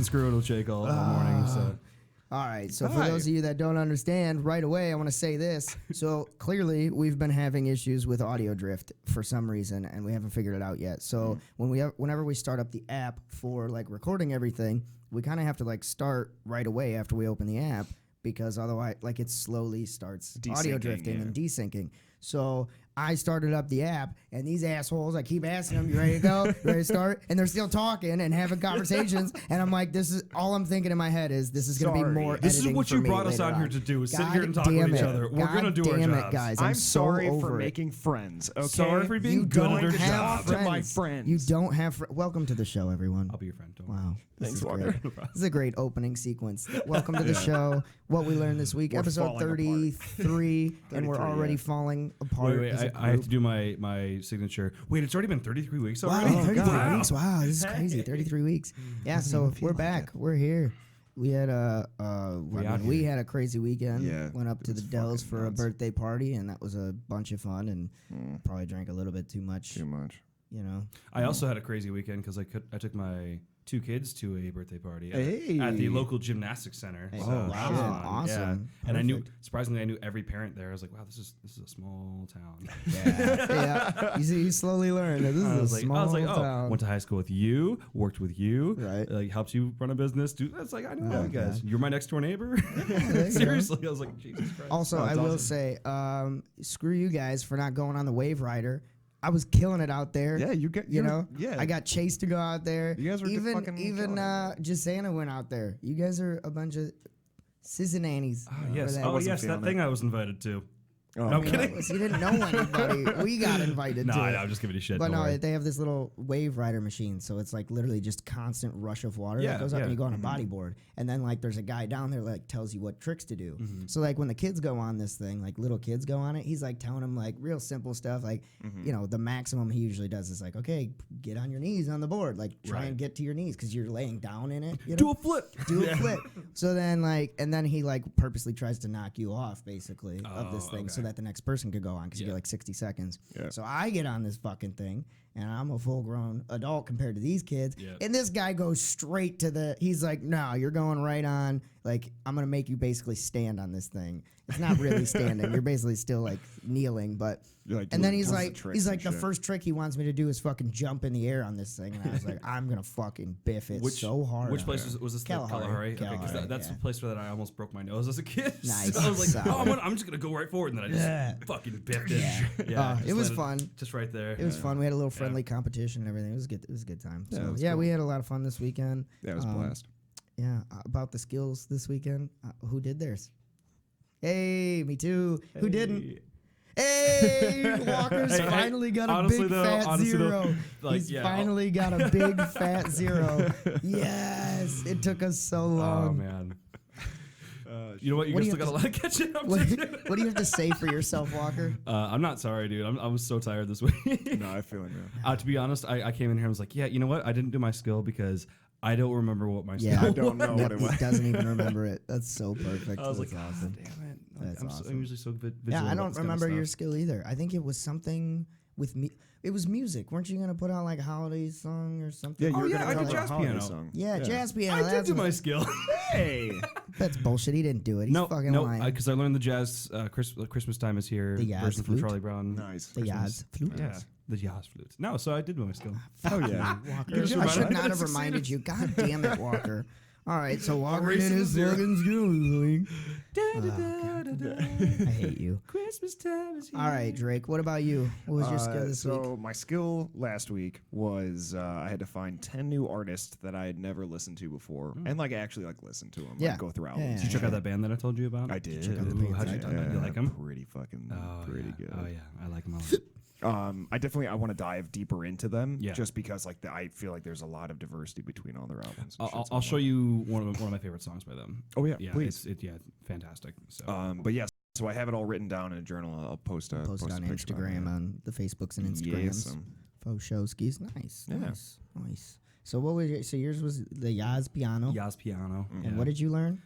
been screwing with Jake all morning. So. All right, so for those of you that don't understand, right away, I want to say this. So clearly, we've been having issues with audio drift for some reason, and we haven't figured it out yet. So whenever we start up the app for like recording everything, we kind of have to like start right away after we open the app, because otherwise, like, it slowly starts audio drifting and desyncing. So I started up the app, and these assholes, I keep asking them, you ready to go? You ready to start? And they're still talking and having conversations, and I'm like, this is all I'm thinking in my head is this is going to be more editing. This is what for you me brought us later out here on. to do, is sit God here and talk with each other. We're going to do our jobs. Damn it, guys. I'm so sorry over for it. making friends, okay? Sorry for being You good don't at our have job. to my friends. You don't have welcome to the show, everyone. I'll be your friend. Don't Wow. Thanks, This is Walker. great. This is a great opening sequence. Welcome to the show. What we learned this week, We're episode falling 33, and we're 33, already yeah. falling apart. Wait, as a I have group. to do my signature. Wait, it's already been 33 weeks Wow, already? 33 weeks. Wow, this is crazy. 33 weeks. Yeah, so we're back. We're here. We had we had a crazy weekend. Yeah, Went up to it the was Dells fucking for a nuts. birthday party, and that was a bunch of fun. And probably drank a little bit too much. Too much. You know. I also had a crazy weekend because I took my 2 kids to a birthday party Hey. at the local gymnastics center. Hey, So wow, that was fun. awesome. Yeah. And I knew, Perfect. surprisingly, I knew every parent there. I was like, wow, this is a small town. Yeah. You slowly learn that this is a small town. Went to high school with you, worked with you, Right. like helped you run a business. Dude, that's like I know all you guys. God. You're my next door neighbor. There you Seriously, I was like, Jesus Christ. Also, I that's will awesome. say, screw you guys for not going on the Wave Rider. I was killing it out there. Yeah, You know, Yeah. I got Chase to go out there. You guys were fucking killing it. Jasana went out there. You guys are a bunch of sizzanannies. Oh, yes. that. Oh, wasn't yes, that feeling thing I was invited to. Oh, No, I'm You know, kidding. you didn't know anybody. We got invited No, to I it. know, I'm just giving you shit. But don't no, worry. they have this little Wave Rider machine, so it's like literally just constant rush of water Yeah, that goes up, yeah. and you go on a bodyboard, and then like there's a guy down there like tells you what tricks to do. Mm-hmm. So like when the kids go on this thing, like little kids go on it, he's like telling them like real simple stuff, like you know the maximum he usually does is like, okay, get on your knees on the board, like try Right. and get to your knees because you're laying down in it. You know? Do a flip. Do a flip. So then like, and then he like purposely tries to knock you off basically of this thing so okay. that the next person could go on because you get like 60 seconds. Yeah. So I get on this fucking thing and I'm a full grown adult compared to these kids. Yep. And this guy goes straight to he's like, no, you're going right on. Like, I'm going to make you basically stand on this thing. It's not really standing. You're basically still like kneeling, but. You're, like, And then doing he's tons of like, tricks and the shit. first trick he wants me to do is fucking jump in the air on this thing. And I was like, I'm going to fucking biff it so hard. Which on place it. was this? Kalahari. Okay, because Kalahari, that's yeah. the place where I almost broke my nose as a kid. Nice. So I was like, Solid. oh, I'm just gonna go right forward, and then I just fucking biffed it. It just was landed fun. just right there. It was fun. We had a little friendly competition and everything. It was good. It was a good time. Yeah, So it was yeah, cool. we had a lot of fun this weekend. Yeah, it was a blast. Yeah, about the skills this weekend. Who did theirs? Hey, me too. Who didn't? Hey, Walker's Hey, finally got a honestly big though- fat honestly though, zero. like, He's yeah, finally got a big fat zero. Yes, it took us so Oh long. man. You know what? You What do guys you still got a have lot of catching up What, to do. what do you have to say for yourself, Walker? I'm not sorry, dude. I was so tired this week. No, I feel it, man. To be honest, I came in here and was like, yeah, you know what? I didn't do my skill because I don't remember what my Yeah, skill I don't know what it He was. doesn't even remember it. That's so perfect. I was That's like, awesome. damn it. That's awesome. I'm usually so visual. Yeah, I about don't this kind of remember your stuff. skill either. I think it was something with me. It was music. Weren't you gonna put out like a holiday song or something? Yeah, you Oh, were yeah, gonna I cover did a jazz holiday piano. song. Yeah, jazz piano. I did that's do what- my skill. Hey. That's bullshit. He didn't do it. He's fucking lying. because I learned the jazz. Christmas time is here. The Yaz version from flute? Charlie Brown. Nice. the Yaz flute. Yeah, the Yaz flute. No, so I did my skill. Oh, yeah. Walker. just I reminded should me not I have succeeded. reminded you. God damn it, Walker. All right, so Walker did racing his to zero. fucking skill. I hate you. Christmas time is here. All right, Drake. What about you? What was your skill this week? So my skill last week was I had to find 10 new artists that I had never listened to before, and like actually like listen to them, Yeah. like go through Yeah, albums. Did you check out that band that I told you about? I did. check out the Ooh, bands how'd you, I you like them? Pretty fucking, Oh, pretty yeah. good. Oh yeah, I like them a lot. I want to dive deeper into them, Yeah. just because like I feel like there's a lot of diversity between all their albums. and shit, so I'll I'm show like- you one of my favorite songs by them. Oh yeah, Yeah, please. it's fantastic. So But yes, so I have it all written down in a journal. I'll post Post it post on a picture Instagram, it. on the Facebooks and Instagrams. Yes, Faux show skis. Nice, Yeah. nice. So what was your, so yours was the Yaz piano. Yaz piano. And what did you learn?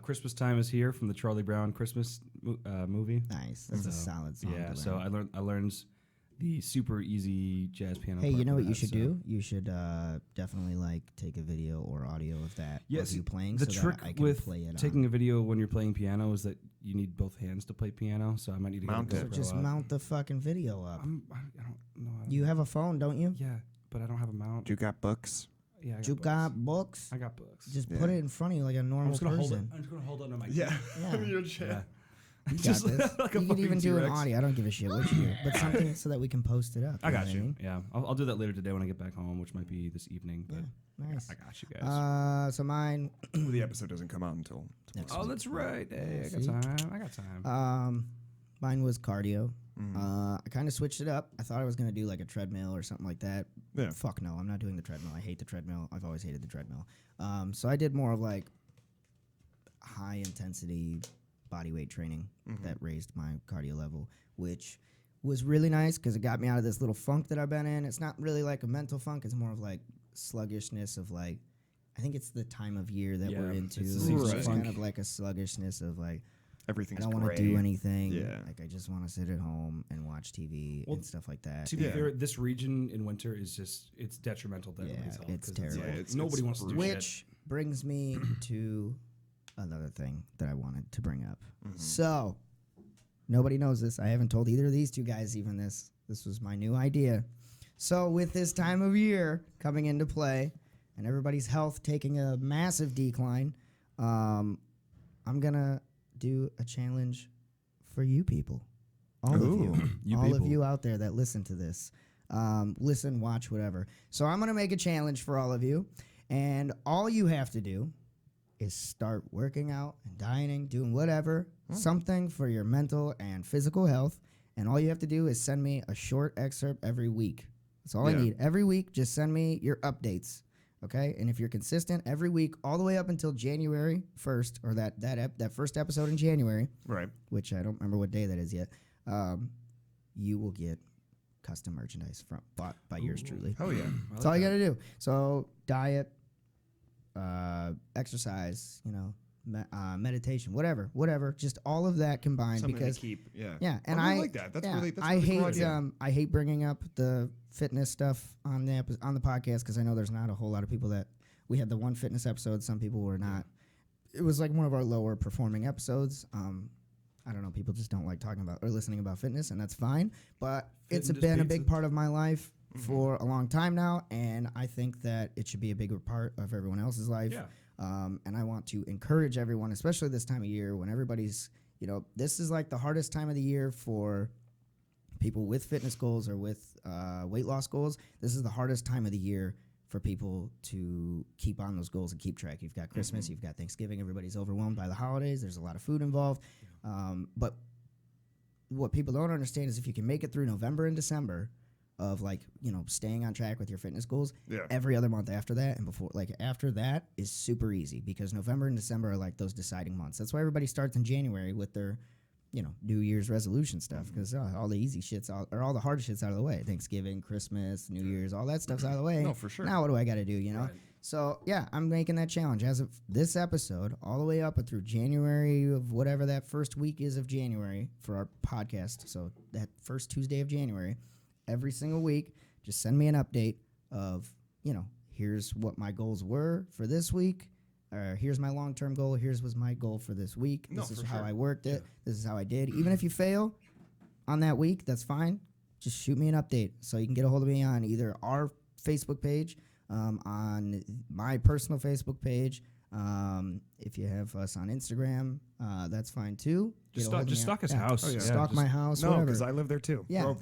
Christmas time is here from the Charlie Brown Christmas movie. Nice. That's a solid song. Yeah, to so learn. I learned the super easy jazz piano. Hey, part you know for what you that, should so- do? You should definitely like take a video or Yes, of you playing. the so trick that I can with play it taking a video when you're playing piano is that you need both hands to play piano. So I might need to Mount get a it. GoPro So just up. mount the fucking video up. I don't know. How to You have a phone, don't you? Yeah, but I don't have a mount. You got books? Yeah, I got You books. got books. I got books. Just Yeah. put it in front of you like a I'm normal just gonna person. I'm just gonna hold on to my Yeah. Yeah. Your Yeah. chair. You got Just this. like a You could fucking even do an T-Rex. audio. I don't give a shit what you do, but something so that we can post it up. I got know what you. mean? Yeah, I'll do that later today when I get back home, which might be this evening. But Yeah, nice. I got you guys. So mine. The episode doesn't come out until Next Oh, week. that's right. Hey, I got See? time. I got time. Mine was cardio. Mm-hmm. I kind of switched it up. I thought I was gonna do like a treadmill or something like that. Yeah. Fuck no, I'm not doing the treadmill. I hate the treadmill. I've always hated the treadmill. So I did more of like high intensity body weight training that raised my cardio level, which was really nice because it got me out of this little funk that I've been in. It's not really like a mental funk. It's more of like sluggishness of like, I think it's the time of year that we're Yeah, into. it's the It's season just funk. kind of like a sluggishness of like, I everything's don't want to gray. do anything. Yeah. Like I just want to sit at home and watch TV Well, and stuff like that. To be Yeah. fair, this region in winter is just it's detrimental to Yeah, everybody's health. it's 'cause terrible. like, Yeah, it's- nobody it's wants to do brutal. shit. Which brings me to another thing that I wanted to bring up. So, nobody knows this. I haven't told either of these two guys even this. This was my new idea. So, with this time of year coming into play and everybody's health taking a massive decline, I'm going to do a challenge for you people. All Ooh. of you. You all of people. you out there that listen to this. Listen, watch, whatever. So, I'm going to make a challenge for all of you. And all you have to do is start working out and dieting, doing whatever, something for your mental and physical health. And all you have to do is send me a short excerpt every week. That's all I Yeah. need. Every week, just send me your updates. Okay? And if you're consistent every week, all the way up until January 1st, or that first episode in January, Right. which I don't remember what day that is yet, you will get custom merchandise bought by yours truly. Oh yeah. That's all you got to do. So diet, exercise, meditation, whatever. Just all of that combined. Something Because to keep. Yeah. yeah, and I I really like that. That's yeah, really. That's I really cool hate idea. I hate bringing up the fitness stuff on the podcast because I know there's not a whole lot of people that we had the one fitness episode. Some people were not. It was like one of our lower performing episodes. I don't know. People just don't like talking about or listening about fitness, and that's fine. But it's Fitness been a pizza. big part of my life for a long time now, and I think that it should be a bigger part of everyone else's life. Yeah. And I want to encourage everyone, especially this time of year when everybody's, this is like the hardest time of the year for people with fitness goals or with weight loss goals. This is the hardest time of the year for people to keep on those goals and keep track. You've got Christmas, you've got Thanksgiving, everybody's overwhelmed by the holidays. There's a lot of food involved. But what people don't understand is if you can make it through November and December of staying on track with your fitness goals, Yeah. every other month after that and after that is super easy because November and December are like those deciding months. That's why everybody starts in January with their New Year's resolution stuff because all the easy shit's or all the hard shit's out of the way. Thanksgiving, Christmas, New Year's, all that stuff's out of the way. No, for sure. Now what do I got to do? Right. So yeah, I'm making that challenge as of this episode, all the way up through January of whatever that first week is of January for our podcast. So that first Tuesday of January, every single week, just send me an update of here's what my goals were for this week. Here's my long-term goal. Here's was my goal for this week. No, This is for how sure. I worked it. This is how I did. Even if you fail on that week, that's fine. Just shoot me an update so you can get a hold of me on either our Facebook page, on my personal Facebook page. If you have us on Instagram, that's fine too. Just Get a hold of me stalk on- his house. Oh, yeah. Stalk just my house. No, whatever. because I live there too. Yeah. Throw a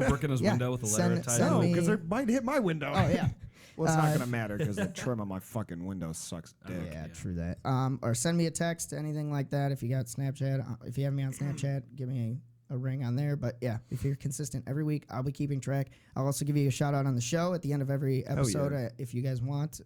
brick in his Yeah. window with a letter Send- tied send No, me- because it might hit my window. Oh yeah. Well, it's not Uh, gonna matter because the trim on my fucking window sucks dick. Yeah, true that. Or send me a text, anything like that. If you got Snapchat, if you have me on Snapchat, give me a ring on there. But yeah, if you're consistent every week, I'll be keeping track. I'll also give you a shout out on the show at the end of every episode if you guys want.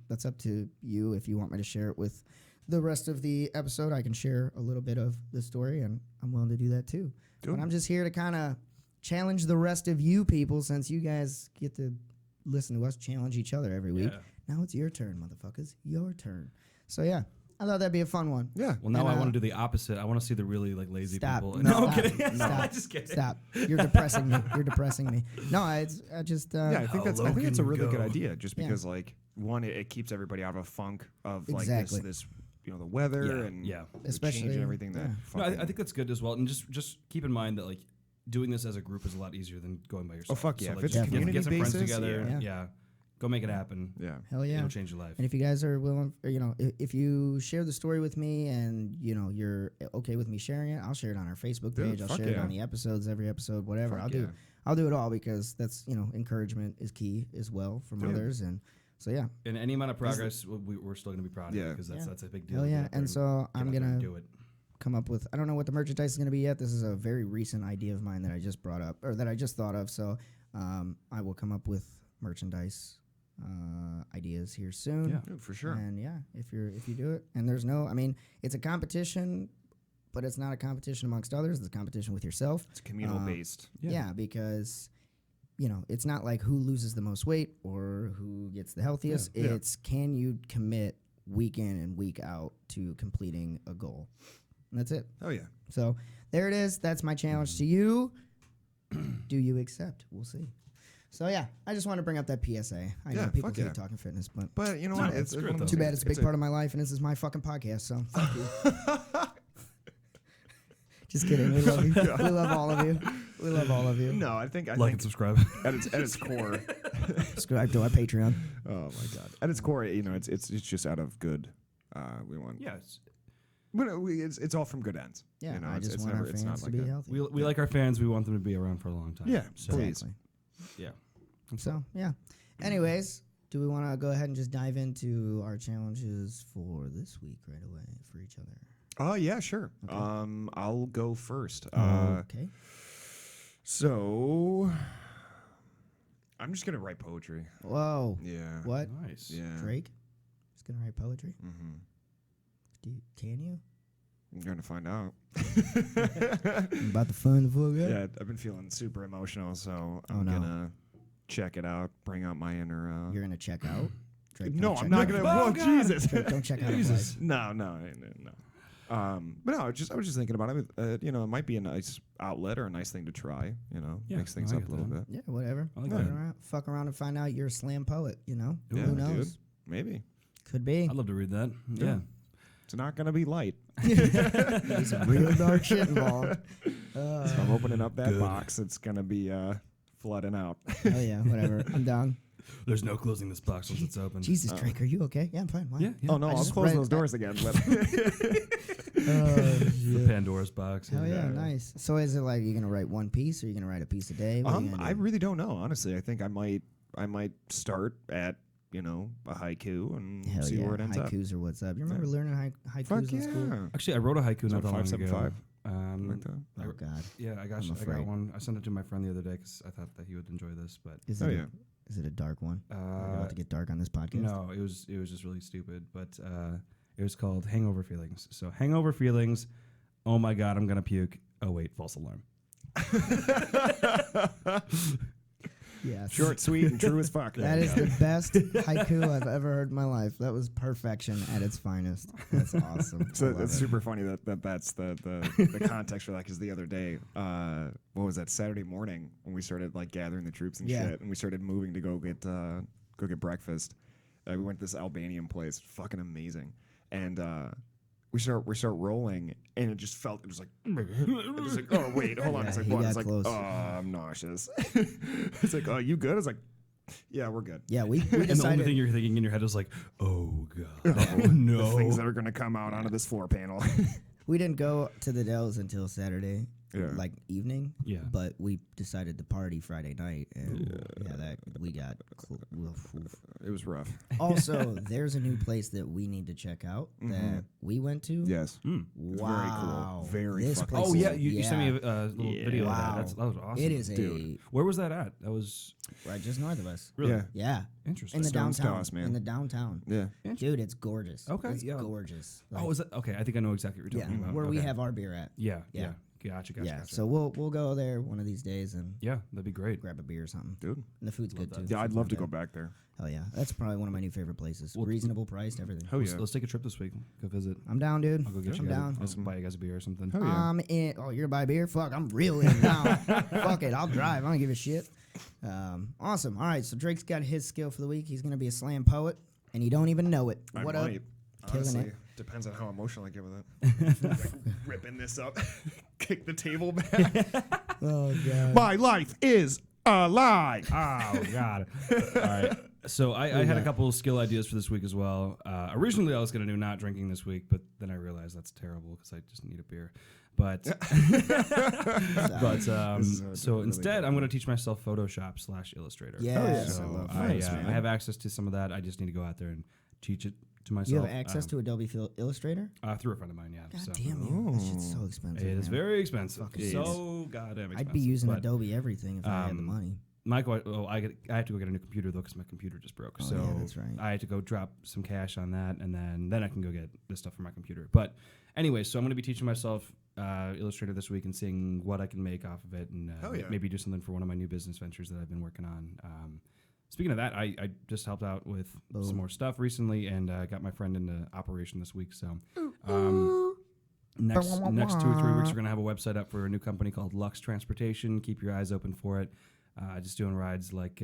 That's up to you. If you want me to share it with the rest of the episode, I can share a little bit of the story, and I'm willing to do that too. Good. But I'm just here to kind of challenge the rest of you people since you guys get to listen to us challenge each other every week. Yeah. Now it's your turn, motherfuckers. Your turn. So yeah, I thought that'd be a fun one. Yeah. Well, now And, I want to do the opposite. I want to see the really like lazy Stop. people. No, I'm stop. kidding. Stop. Just kidding. Stop. You're depressing me. You're depressing me. No, I just. Yeah, I think that's a really good go. idea. Just Yeah. because, like, one, it keeps everybody out of a funk of like Exactly. this, the weather Yeah, and yeah. the Especially- change and everything. That yeah. No, fucking- I think that's good as well. And just keep in mind that like doing this as a group is a lot easier than going by yourself. fuck yeah. So, If like, it's just community get some friends basis, together. yeah. Yeah. Go make it happen. yeah. Hell yeah. It'll change your life. And if you guys are willing, or, if you share the story with me and you're okay with me sharing it, I'll share it on our Facebook Dude, page. I'll fuck share it yeah. on the episodes, every episode, whatever. Fuck I'll do it all because that's encouragement is key as well from Dude. others, and so yeah, And any amount of progress, we're still going to be proud of Yeah. because Yeah. that's a big deal. hell to get yeah. out there And so get I'm out there and gonna do it. come up with. I don't know what the merchandise is gonna be yet. This is a very recent idea of mine that I just brought up or that I just thought of. So I will come up with merchandise ideas here soon. Yeah. Dude, for sure. And yeah, if you do it, and it's a competition, but it's not a competition amongst others. It's a competition with yourself. It's communal based. Yeah, because it's not like who loses the most weight or who gets the healthiest. Yeah. It's can you commit week in and week out to completing a goal. And that's it. Oh yeah. So there it is. That's my challenge to you. Do you accept? We'll see. So yeah, I just want to bring up that PSA. I know Yeah, people fuck hate yeah. talking fitness, but But you know No, what? it's It's good, one of though. those too bad things. it's a big part of my life, and this is my fucking podcast. So fuck you. Just kidding. We love you. We love all of you. We love all of you. No, I think Like and subscribe. at its core. Subscribe to our Patreon. Oh my god. At its core, it's just out of good. We want. Yeah. It's all from good ends. Yeah, You know, I just it's want never, our it's fans not to like be a- healthy. We like our fans. We want them to be around for a long time. Yeah, So, please. Exactly. yeah. So yeah. Anyways, do we want to go ahead and just dive into our challenges for this week right away for each other? Oh yeah, sure. Okay. I'll go first. Okay. So I'm just gonna write poetry. Whoa. Yeah. What? Nice. Yeah. Drake? Just gonna write poetry? Mm-hmm. Can you? I'm gonna find out. I'm about to find the fuck out. Yeah, I've been feeling super emotional, so Oh, I'm no. gonna check it out, bring out my inner. You're gonna check out? Drake, No, don't I'm check not out. gonna. Oh, Whoa, God. Jesus! Drake, don't check out. Jesus. No. But no, I was just thinking about it. It might be a nice outlet or a nice thing to try. Yeah, Mix things I up a get little that. bit. Yeah, whatever. I like Yeah. that. Fuck around and find out you're a slam poet. Yeah, Who knows? dude. Maybe Could be. I'd love to read that. Yeah. it's not gonna be light. There's some real dark shit involved. So I'm opening up that box. It's gonna be flooding out. Oh yeah, whatever. I'm down. There's no closing this box once it's open. Jesus, Drake, are you okay? Yeah, I'm fine. Why? Yeah. Oh no, I I'll just close read- those doors again. But The Pandora's box. Hell yeah, Yeah. nice. So is it like you're gonna write one piece, or you're gonna write a piece a day? What are you gonna I do? really don't know. Honestly, I think I might start at a haiku and Hell see yeah, where it ends up. haikus are what's up. You remember learning haikus Fuck in school? yeah. Actually, I wrote a haiku Is not that that long ago. 575? Um, Like that? Oh god, yeah, I got I'm I got afraid. one. I sent it to my friend the other day because I thought that he would enjoy this. But is Oh it? yeah. Is it a dark one? Are we about to get dark on this podcast? no, it was just really stupid. But it was called Hangover Feelings. So hangover feelings. Oh my god, I'm gonna puke. Oh wait, false alarm. Yes. Short, sweet, and true as fuck. That is the best haiku I've ever heard in my life. That was perfection at its finest. That's awesome. So I love it's it. super funny that's the context for that. Because the other day, what was that, Saturday morning when we started like gathering the troops and Yeah. shit, and we started moving to go get breakfast. We went to this Albanian place, fucking amazing, and we start rolling, and it was like oh wait, hold on, Yeah, it's like he what? got It's like close. I'm nauseous. It's like, oh, you good? It's like, yeah, we're good. Yeah, we And the only decided. thing you're thinking in your head is like, oh god, Oh, no. The things that are gonna come out onto this floor panel. We didn't go to the Dells until Saturday, Yeah. like evening. Yeah. But we decided to party Friday night, and that we got. It was rough. Also, there's a new place that we need to check out that we went to. Yes. Mm. Wow. Very This fucking place Oh cool. yeah, you sent me a little Yeah. video Wow. of that. That was awesome. It is Dude. Where was that at? That was right just north of us. really Yeah. Yeah, interesting. in the Stone's downtown. Toss, man. In the downtown. Yeah. Dude, it's gorgeous. Okay, it's yeah. gorgeous. Oh, is that okay? I think I know exactly what you're yeah, talking about. where we Okay. have our beer at. Yeah, Yeah. yeah. Gotcha. Yeah, so we'll go there one of these days and Yeah, that'd be great. grab a beer or something. Dude. And the food's good Love that. too. Yeah, I'd Food's love not to go bad. back there. Hell yeah, that's probably one of my new favorite places. Well, Reasonable priced, everything. Hell yeah. Let's take a trip this week. Go visit. I'm down, dude. I'll go get I'm you guys. down. I'll buy you guys a beer or something. Hell yeah. Oh, you're gonna buy beer? Fuck, I'm real in now. Fuck it, I'll drive. I don't give a shit. Awesome. All right, so Drake's got his skill for the week. He's gonna be a slam poet, and you don't even know it. I What might. up? Honestly, it. depends on how emotional I get with it. Like, ripping this up, kick the table back. Oh god. My life is a lie. Oh God! All right. So I had a couple of skill ideas for this week as well. Originally, I was going to do not drinking this week, but then I realized that's terrible because I just need a beer. But so instead, I'm going to teach myself Photoshop / Illustrator. Yes, So I love I Photoshop, man. have access to some of that. I just need to go out there and teach it to myself. You have access to Adobe Illustrator? through a friend of mine. Yeah. God so. damn you. That shit's so expensive. It is man. very expensive. Fucking So goddamn expensive. I'd be using but, Adobe everything if I had the money. Michael, I had to go get a new computer though because my computer just broke. Oh, so yeah, that's right. I had to go drop some cash on that, and then I can go get this stuff for my computer. But anyway, so I'm going to be teaching myself Illustrator this week and seeing what I can make off of it, and Hell yeah. maybe do something for one of my new business ventures that I've been working on. Speaking of that, I just helped out with some more stuff recently, and got my friend into operation this week. So. Next 2 or 3 weeks, we're gonna have a website up for a new company called Lux Transportation. Keep your eyes open for it. Just doing rides like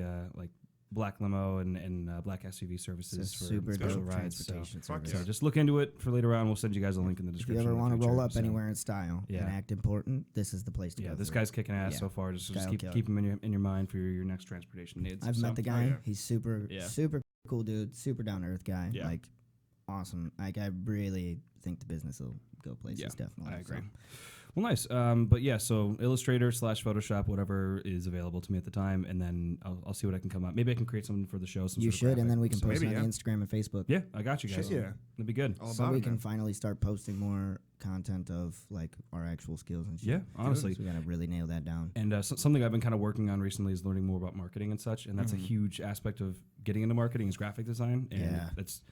black limo and black SUV services for super special dope rides. So, transportation Fuck service. yeah. so just look into it for later on. We'll send you guys a link in the If you description. ever in the want to roll future. up So, anywhere in style Yeah. and act important, this is the place to go. Yeah, this for guy's kicking ass Yeah. so far. Just Guy'll keep kill it. him in your mind for your next transportation needs. I've So, met the guy. yeah. He's super cool dude, super down to earth guy. Yeah. Like awesome. Like I really think the business will go places. Yeah, Definitely. I agree. So. Well, nice. But yeah, so Illustrator / Photoshop, whatever is available to me at the time, and then I'll see what I can come up. Maybe I can create something for the show. You should, and then we can So- post it maybe, on yeah. Instagram and Facebook. Yeah, I got you guys. Shit, yeah. That'd be good. All So about we it, can man. finally start posting more content of like our actual skills and shit. Yeah, honestly. So we gotta really nail that down. And something I've been kind of working on recently is learning more about marketing and such, and that's a huge aspect of getting into marketing is graphic design. And Yeah. that's,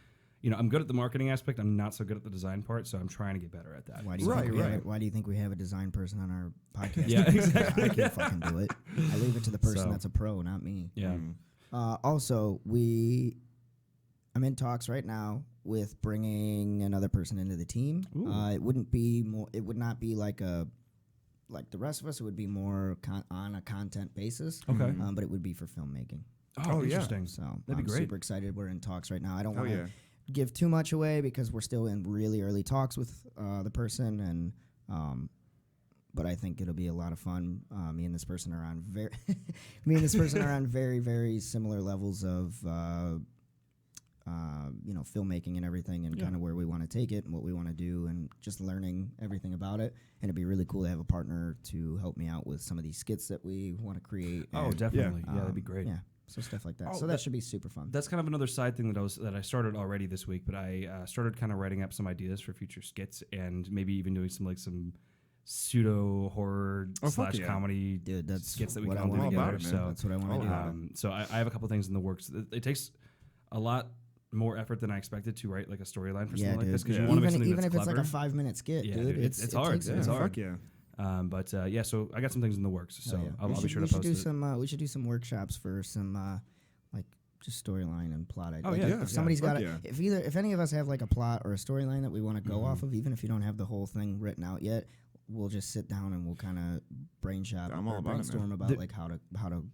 I'm good at the marketing aspect. I'm not so good at the design part, so I'm trying to get better at that. Why do you Right, think we right. Have, why do you think we have a design person on our podcast? Yeah, exactly. I can't fucking do it. I leave it to the person So- that's a pro, not me. Yeah. Also, I'm in talks right now with bringing another person into the team. Ooh. It would not be like the rest of us. It would be more on a content basis. Okay. But it would be for filmmaking. Oh, yeah. interesting. So That'd be I'm great. super excited. We're in talks right now. I don't Hell want to yeah. give too much away because we're still in really early talks with the person, and but I think it'll be a lot of fun. Me and this person are on very very similar levels of filmmaking and everything, and Yeah. kind of where we want to take it and what we want to do, and just learning everything about it. And it'd be really cool to have a partner to help me out with some of these skits that we want to create. Oh, and, definitely. Yeah, that'd be great. Yeah, so stuff like that. Oh, So that should be super fun. That's kind of another side thing that I started already this week, but I started kind of writing up some ideas for future skits and maybe even doing some pseudo horror Oh, fuck / yeah. comedy Dude, that's skits that we what can I all do want about together. it, man. So That's what I want to All do. about it. so I have a couple things in the works. It takes a lot more effort than I expected to write like a storyline for something like this because you want to make something even that's if it's like clever. a 5-minute skit, Yeah, dude, dude, it's hard. takes It's a- hard. Fuck yeah. But yeah, so I got some things in the works. So Hell yeah. I'll We be should- sure we to should post do it. some. We should do some workshops for some like just storyline and plot. Oh, Like yeah, if yeah. somebody's Fuck got yeah. if any of us have like a plot or a storyline that we want to go off of, even if you don't have the whole thing written out yet, we'll just sit down and we'll kind of I'm all about it, man. brainstorm about The- like how to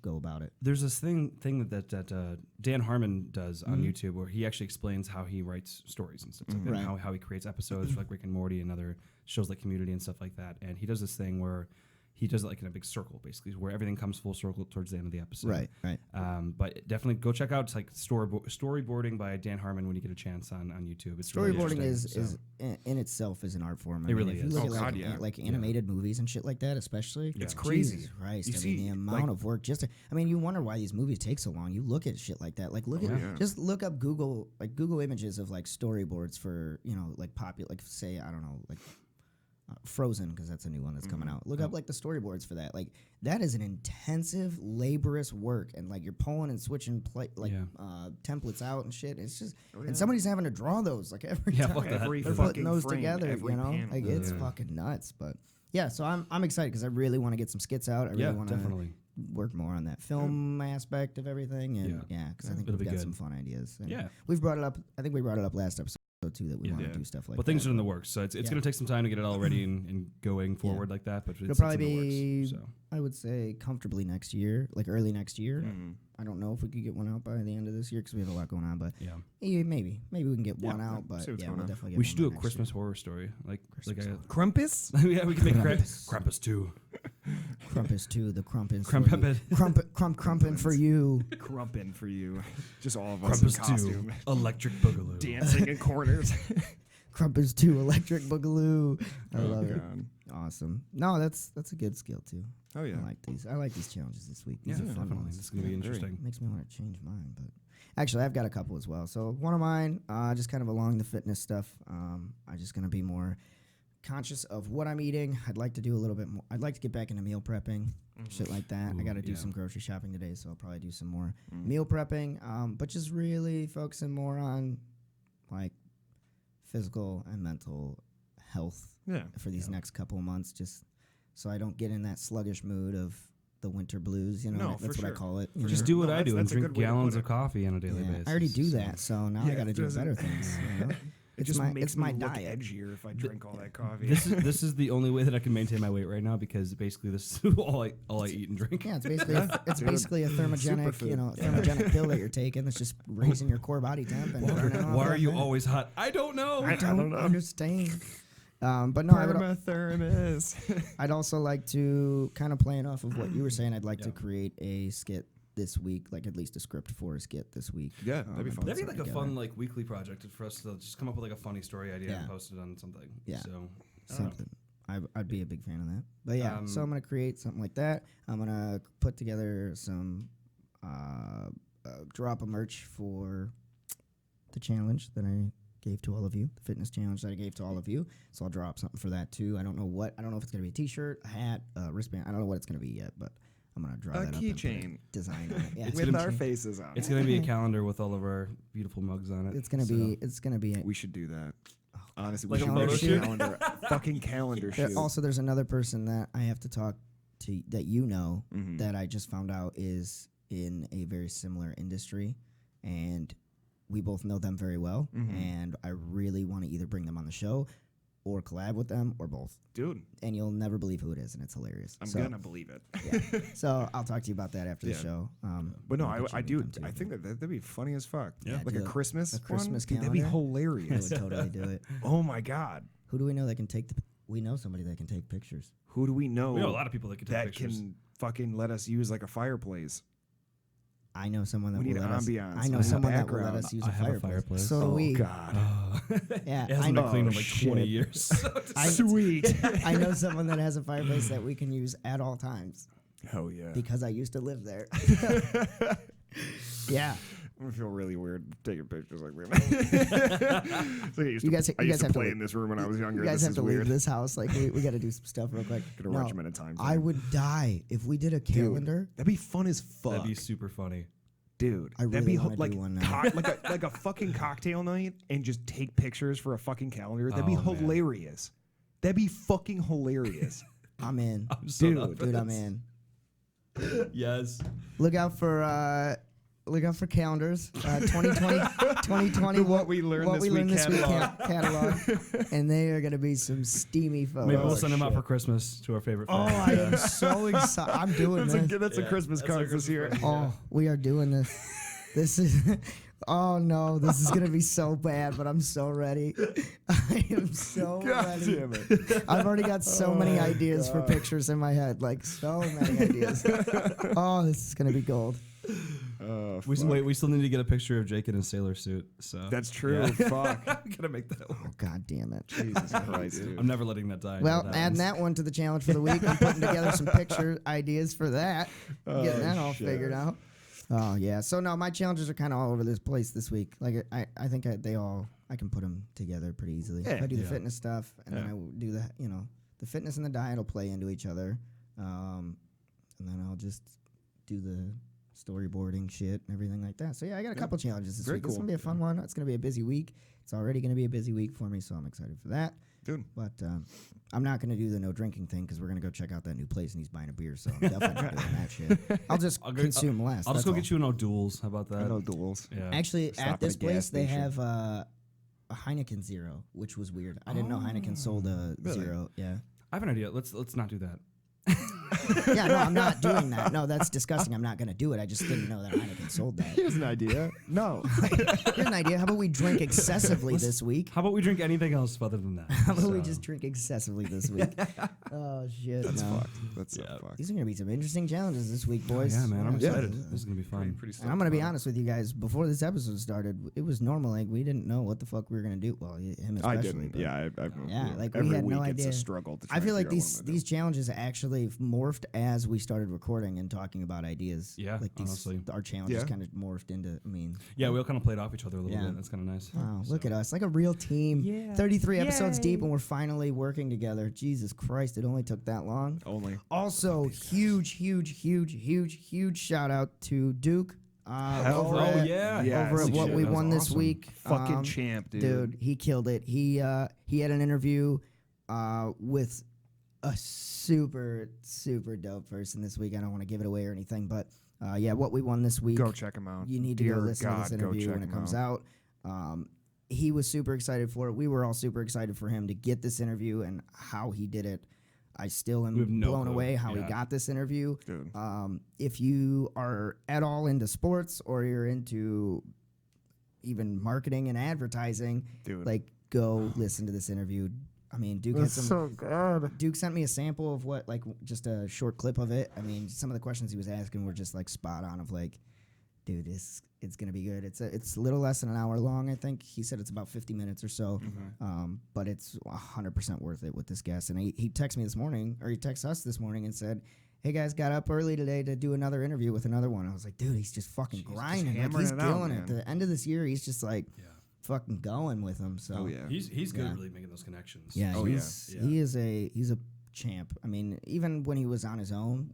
go about it. There's this thing that Dan Harmon does on Mm-hmm. YouTube where he actually explains how he writes stories and stuff like that, Right. and how he creates episodes for like Rick and Morty and other shows like Community and stuff like that. And he does this thing where he does it like in a big circle, basically, where everything comes full circle towards the end of the episode. Right. But definitely go check out like storyboarding by Dan Harmon when you get a chance on YouTube. It's really Storyboarding interesting, is so. in itself is an art form. It really if you is. look Oh, at like, God, yeah. like animated movies and shit like that, especially, It's crazy. Jesus Christ, You I see, mean, the amount like- of work you wonder why these movies take so long. You look at shit like that, like look at yeah. just look up Google images of like storyboards for like popular, like say I don't know, like Frozen, because that's a new one that's coming out. Look up like the storyboards for that. Like that is an intensive, laborious work, and like you're pulling and switching templates out and shit. It's just and somebody's having to draw those like every Yeah, time. fuck that. Every They're fucking putting those frame, together, every you know, panel. like it's Yeah. fucking nuts. But yeah, so I'm excited because I really want to get some skits out. I really want to definitely work more on that film aspect of everything, and because I think it'll we've be got good. some fun ideas. And we've brought it up. I think we brought it up last episode too that we want to do stuff like that. But things are in the works, so it's going to take some time to get it all ready and going forward like that. But it'll it's probably in the be, works, so. I would say, comfortably next year, like early next year. I don't know if we could get one out by the end of this year because we have a lot going on, but maybe we can get one out. But we'll definitely get we should do a next Christmas horror story, like a Krampus. yeah, we can make Krampus 2. Krampus 2, the Krampus. Crumpin' for you. Crumpin' for you. Just all of us Krampus in costume. 2, Electric Boogaloo. Dancing in corners. Krampus 2, Electric Boogaloo. I love it. God. Awesome. No, that's a good skill too. Oh yeah. I like these challenges this week. These are fun definitely. ones. This is going to be interesting. Makes me want to change mine, but actually I've got a couple as well. So one of mine, just kind of along the fitness stuff. I'm just going to be more conscious of what I'm eating. I'd like to do a little bit more. I'd like to get back into meal prepping, shit like that. I got to do some grocery shopping today, so I'll probably do some more meal prepping. But just really focusing more on like physical and mental health for these next couple of months, just so I don't get in that sluggish mood of the winter blues. You know, that's what I call it. Just do what I do and drink gallons of coffee on a daily basis. I already do that, so now I got to do better things. You know? It's my diet. edgier if I drink all that coffee. This is the only way that I can maintain my weight right now because basically this is all I eat and drink. Yeah, it's basically a thermogenic thermogenic pill that you're taking that's just raising your core body temp. And why are you always hot? I don't know. I don't understand. But no, I'd also like to kind of playing off of what you were saying. I'd like to create a skit this week, like at least a script for a skit this week. Yeah, that'd be fun. That'd be like a fun like weekly project for us to just come up with like a funny story idea and post it on something. Yeah, so something. I'd be a big fan of that. But yeah, so I'm gonna create something like that. I'm gonna put together some drop of merch for the challenge that I gave to all of you, the fitness challenge that I gave to all of you. So I'll drop something for that too. I don't know if it's gonna be a t-shirt, a hat, a wristband. I don't know what it's gonna be yet, but I'm gonna draw that up. A keychain design on it. Yeah, with our faces on it. It's gonna be a calendar with all of our beautiful mugs on it. It's gonna be. We should do that. Honestly, like we should make a fucking calendar shoot. Also, there's another person that I have to talk to that that I just found out is in a very similar industry, and we both know them very well. And I really want to either bring them on the show or collab with them or both. Dude. And you'll never believe who it is, and it's hilarious. I'm going to believe it. Yeah. So I'll talk to you about that after the show. But no, I do. I think that'd be funny as fuck. Yeah. Like a Christmas calendar. That'd be hilarious. I would totally do it. Oh my God. Who do we know that can take we know somebody that can take pictures. Who do we know? We know a lot of people that can take pictures. That can fucking let us use like a fireplace. I know someone that we will need let ambiance. us. I know someone that will let us use a fireplace. So do we. God. Yeah, it hasn't been cleaned in like 20 years. Sweet. I know someone that has a fireplace that we can use at all times. Hell yeah. Because I used to live there. Yeah. I'm gonna feel really weird taking pictures like that. So I used to play in this room when I was younger. You guys have to leave this house. Like we got to do some stuff real quick. Get a regimented time. I would die if we did a calendar. Dude, that'd be fun as fuck. That'd be super funny. Dude, I really want to do one now. like a fucking cocktail night and just take pictures for a fucking calendar. That'd be hilarious. That'd be fucking hilarious. I'm in. I'm so dude, I'm in. Yes. Look out for calendars. 2020. What we learned this week catalog. And they are going to be some steamy photos. Maybe we'll send them out for Christmas to our favorite family. Oh, I am so excited. I'm doing this. That's a Christmas card this year. Oh, we are doing this. This is... Oh no, this is gonna be so bad, but I'm so ready. I am so ready. Damn it. I've already got so many ideas for pictures in my head, like so many ideas. Oh, this is gonna be gold. We still need to get a picture of Jake in his sailor suit. So that's true. Yeah. Fuck, I'm gonna make that work. Oh God damn it! Jesus Christ, dude. I'm never letting that die. Well, adding that one to the challenge for the week. I'm putting together some picture ideas for that. Getting that all figured out. Oh yeah, so no, my challenges are kind of all over this place this week. Like I think I can put them together pretty easily. Yeah, if I do the fitness stuff, and then I will do the fitness and the diet will play into each other, and then I'll just do the storyboarding shit and everything like that. So yeah, I got a couple challenges this Very week. It's cool. gonna be a fun one. It's gonna be a busy week. It's already gonna be a busy week for me, so I'm excited for that. Dude. But I'm not gonna do the no drinking thing because we're gonna go check out that new place and he's buying a beer. So I'm definitely not doing that shit. I'll just consume less. I'll just go get you no duels. How about that? No duels. Yeah. Actually, Stop at at this a gas place, they station. have a Heineken Zero, which was weird. I didn't know Heineken sold a really? Zero. Yeah. I have an idea. Let's not do that. Yeah, no, I'm not doing that. No, that's disgusting. I'm not going to do it. I just didn't know that Heineken sold that. Here's an idea. No. Here's an idea. How about we drink excessively this week? How about we drink anything else other than that? How about we just drink excessively this week? Oh, shit. That's no. fucked. That's so fucked. These are going to be some interesting challenges this week, boys. Yeah, man. I'm excited. Yeah. This is gonna be fun. Pretty And I'm going to be honest with you guys. Before this episode started, it was normal. Like, we didn't know what the fuck we were going to do. Well, him especially. I didn't. but- Yeah. Yeah, like we every had week no it's idea. a struggle. To try I feel and like figure out what I'm gonna these challenges actually morphed as we started recording and talking about ideas. Yeah, like these, honestly. our challenges Yeah. kind of morphed into. I mean, Yeah, we all kind of played off each other a little Yeah. bit. That's kind of nice. wow, look at us, like a real team. Yeah. 33 episodes deep, and we're finally working together. Jesus Christ, it only took that long. do. Only. Also, huge shout out to Duke. Hell Over no. at, yeah. Yeah, over at sick what shit. we That was won this awesome. week. Fucking champ, dude. Dude, he killed it. He had an interview with a super dope person this week. I don't want to give it away or anything, but yeah, what we won this week. Go check him out. You need to Dear go listen to God, this go interview check when it him comes out. He was super excited for it. We were all super excited for him to get this interview and how he did it. I still am We have no blown clue. away how he Yeah. got this interview. Dude. If you are at all into sports or you're into even marketing and advertising, Dude. like go listen to this interview. I mean, Duke had some. good. Duke sent me a sample of what, like, just a short clip of it. I mean, some of the questions he was asking were just like spot on. Of like, dude, it's gonna be good. It's a little less than an hour long. I think he said it's about 50 minutes or so, but it's 100% worth it with this guest. And he texted me this morning, or he texted us this morning and said, "Hey guys, got up early today to do another interview with another one." I was like, dude, he's just fucking grinding. Like, hammering he's it out, killing it. man. At the end of this year, he's just like fucking going with them. So Oh yeah. He's good Yeah. at really making those connections. yeah, Oh, yeah. he's a champ. I mean, even when he was on his own,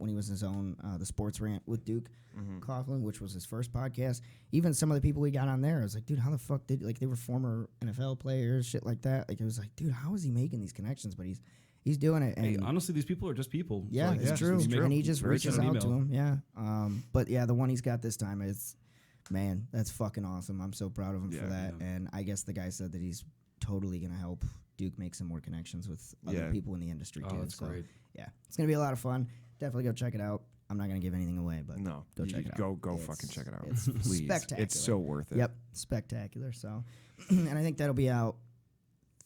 the sports rant with Duke Coughlin, which was his first podcast, even some of the people we got on there, I was like, dude, how the fuck did, like, they were former NFL players, shit like that. Like, it was like, dude, how is he making these connections? But he's doing it. And Hey, honestly, these people are just people. yeah, like, it's just true. make- And he just very reaches send an out to email. him. Yeah. But yeah, the one he's got this time is, man, that's fucking awesome. I'm so proud of him for Yeah, that. yeah. And I guess the guy said that he's totally gonna help Duke make some more connections with other Yeah. people in the industry Oh, too. that's So great. yeah, it's gonna be a lot of fun. Definitely go check it out. I'm not gonna give anything away, but No. go you check it out. Go It's- fucking check it out. It's Please. spectacular. It's so worth it. Yep, spectacular. So, and I think that'll be out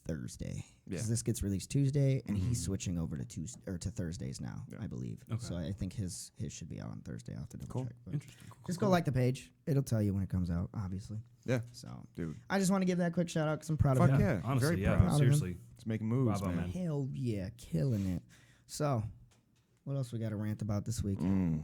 Thursday. Yeah. Because this gets released Tuesday, and he's switching over to Tuesday or to Thursdays now, Yeah. I believe. Okay. So I think his should be out on Thursday. I'll have to double Cool. check. But Interesting. Cool, just cool. go like the page. It'll tell you when it comes out, obviously. Yeah. So Dude. I just want to give that quick shout out because I'm proud Fuck of him. yeah. Honestly, Very yeah. proud. of him. Seriously. It's making moves, Bravo, man. man. Hell yeah, killing it. So, what else we got to rant about this week? Mm.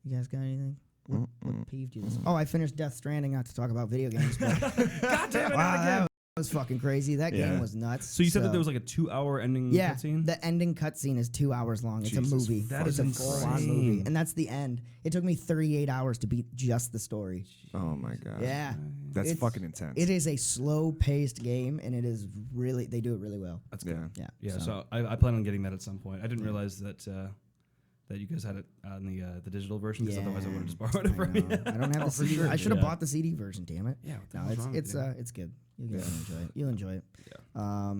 You guys got anything? What peeved you? Oh, I finished Death Stranding. Not to talk about video games, but God damn it! wow, not again. that was fucking crazy. That Yeah. game was nuts. So you said that there was like a 2-hour ending yeah, cutscene? the ending cutscene is 2 hours long. It's Jesus, a movie. that It's is a full-on insane. movie, and that's the end. It took me 38 hours to beat just the story. Oh my god. Yeah, That's It's- fucking intense. it is a slow-paced game, and it is really they do it really well. That's good. Yeah. Yeah, Yeah, so I plan on getting that at some point. I didn't realize that that you guys had it on the digital version, because otherwise I would have just borrowed it from you. I don't have the CD. sure. I should have Yeah. bought the CD version. Damn it. Yeah, what the No, hell's wrong with you? it's good. You guys will enjoy it. You'll enjoy it. Yeah.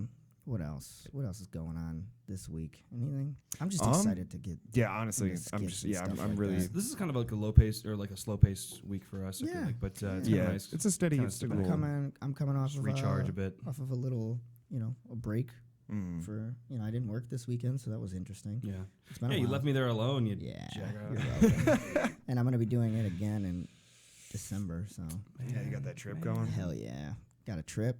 What else? What else is going on this week? Anything? I'm just Um, excited to get. Yeah, honestly, into I'm skits just and yeah, stuff I'm like really that. This is kind of like a low pace or like a slow paced week for us. I feel Yeah. like, but it's yeah. kinda nice. It's a steady, Kinda it's a step little. back. I'm coming off Just of recharge a bit. off of a little, a break Mm. for I didn't work this weekend, so that was interesting. Yeah. It's been Yeah, a you while. left me there alone. You Yeah, jackass. you're welcome. And I'm gonna be doing it again in December. So Yeah, you got that trip going. hell yeah, got a trip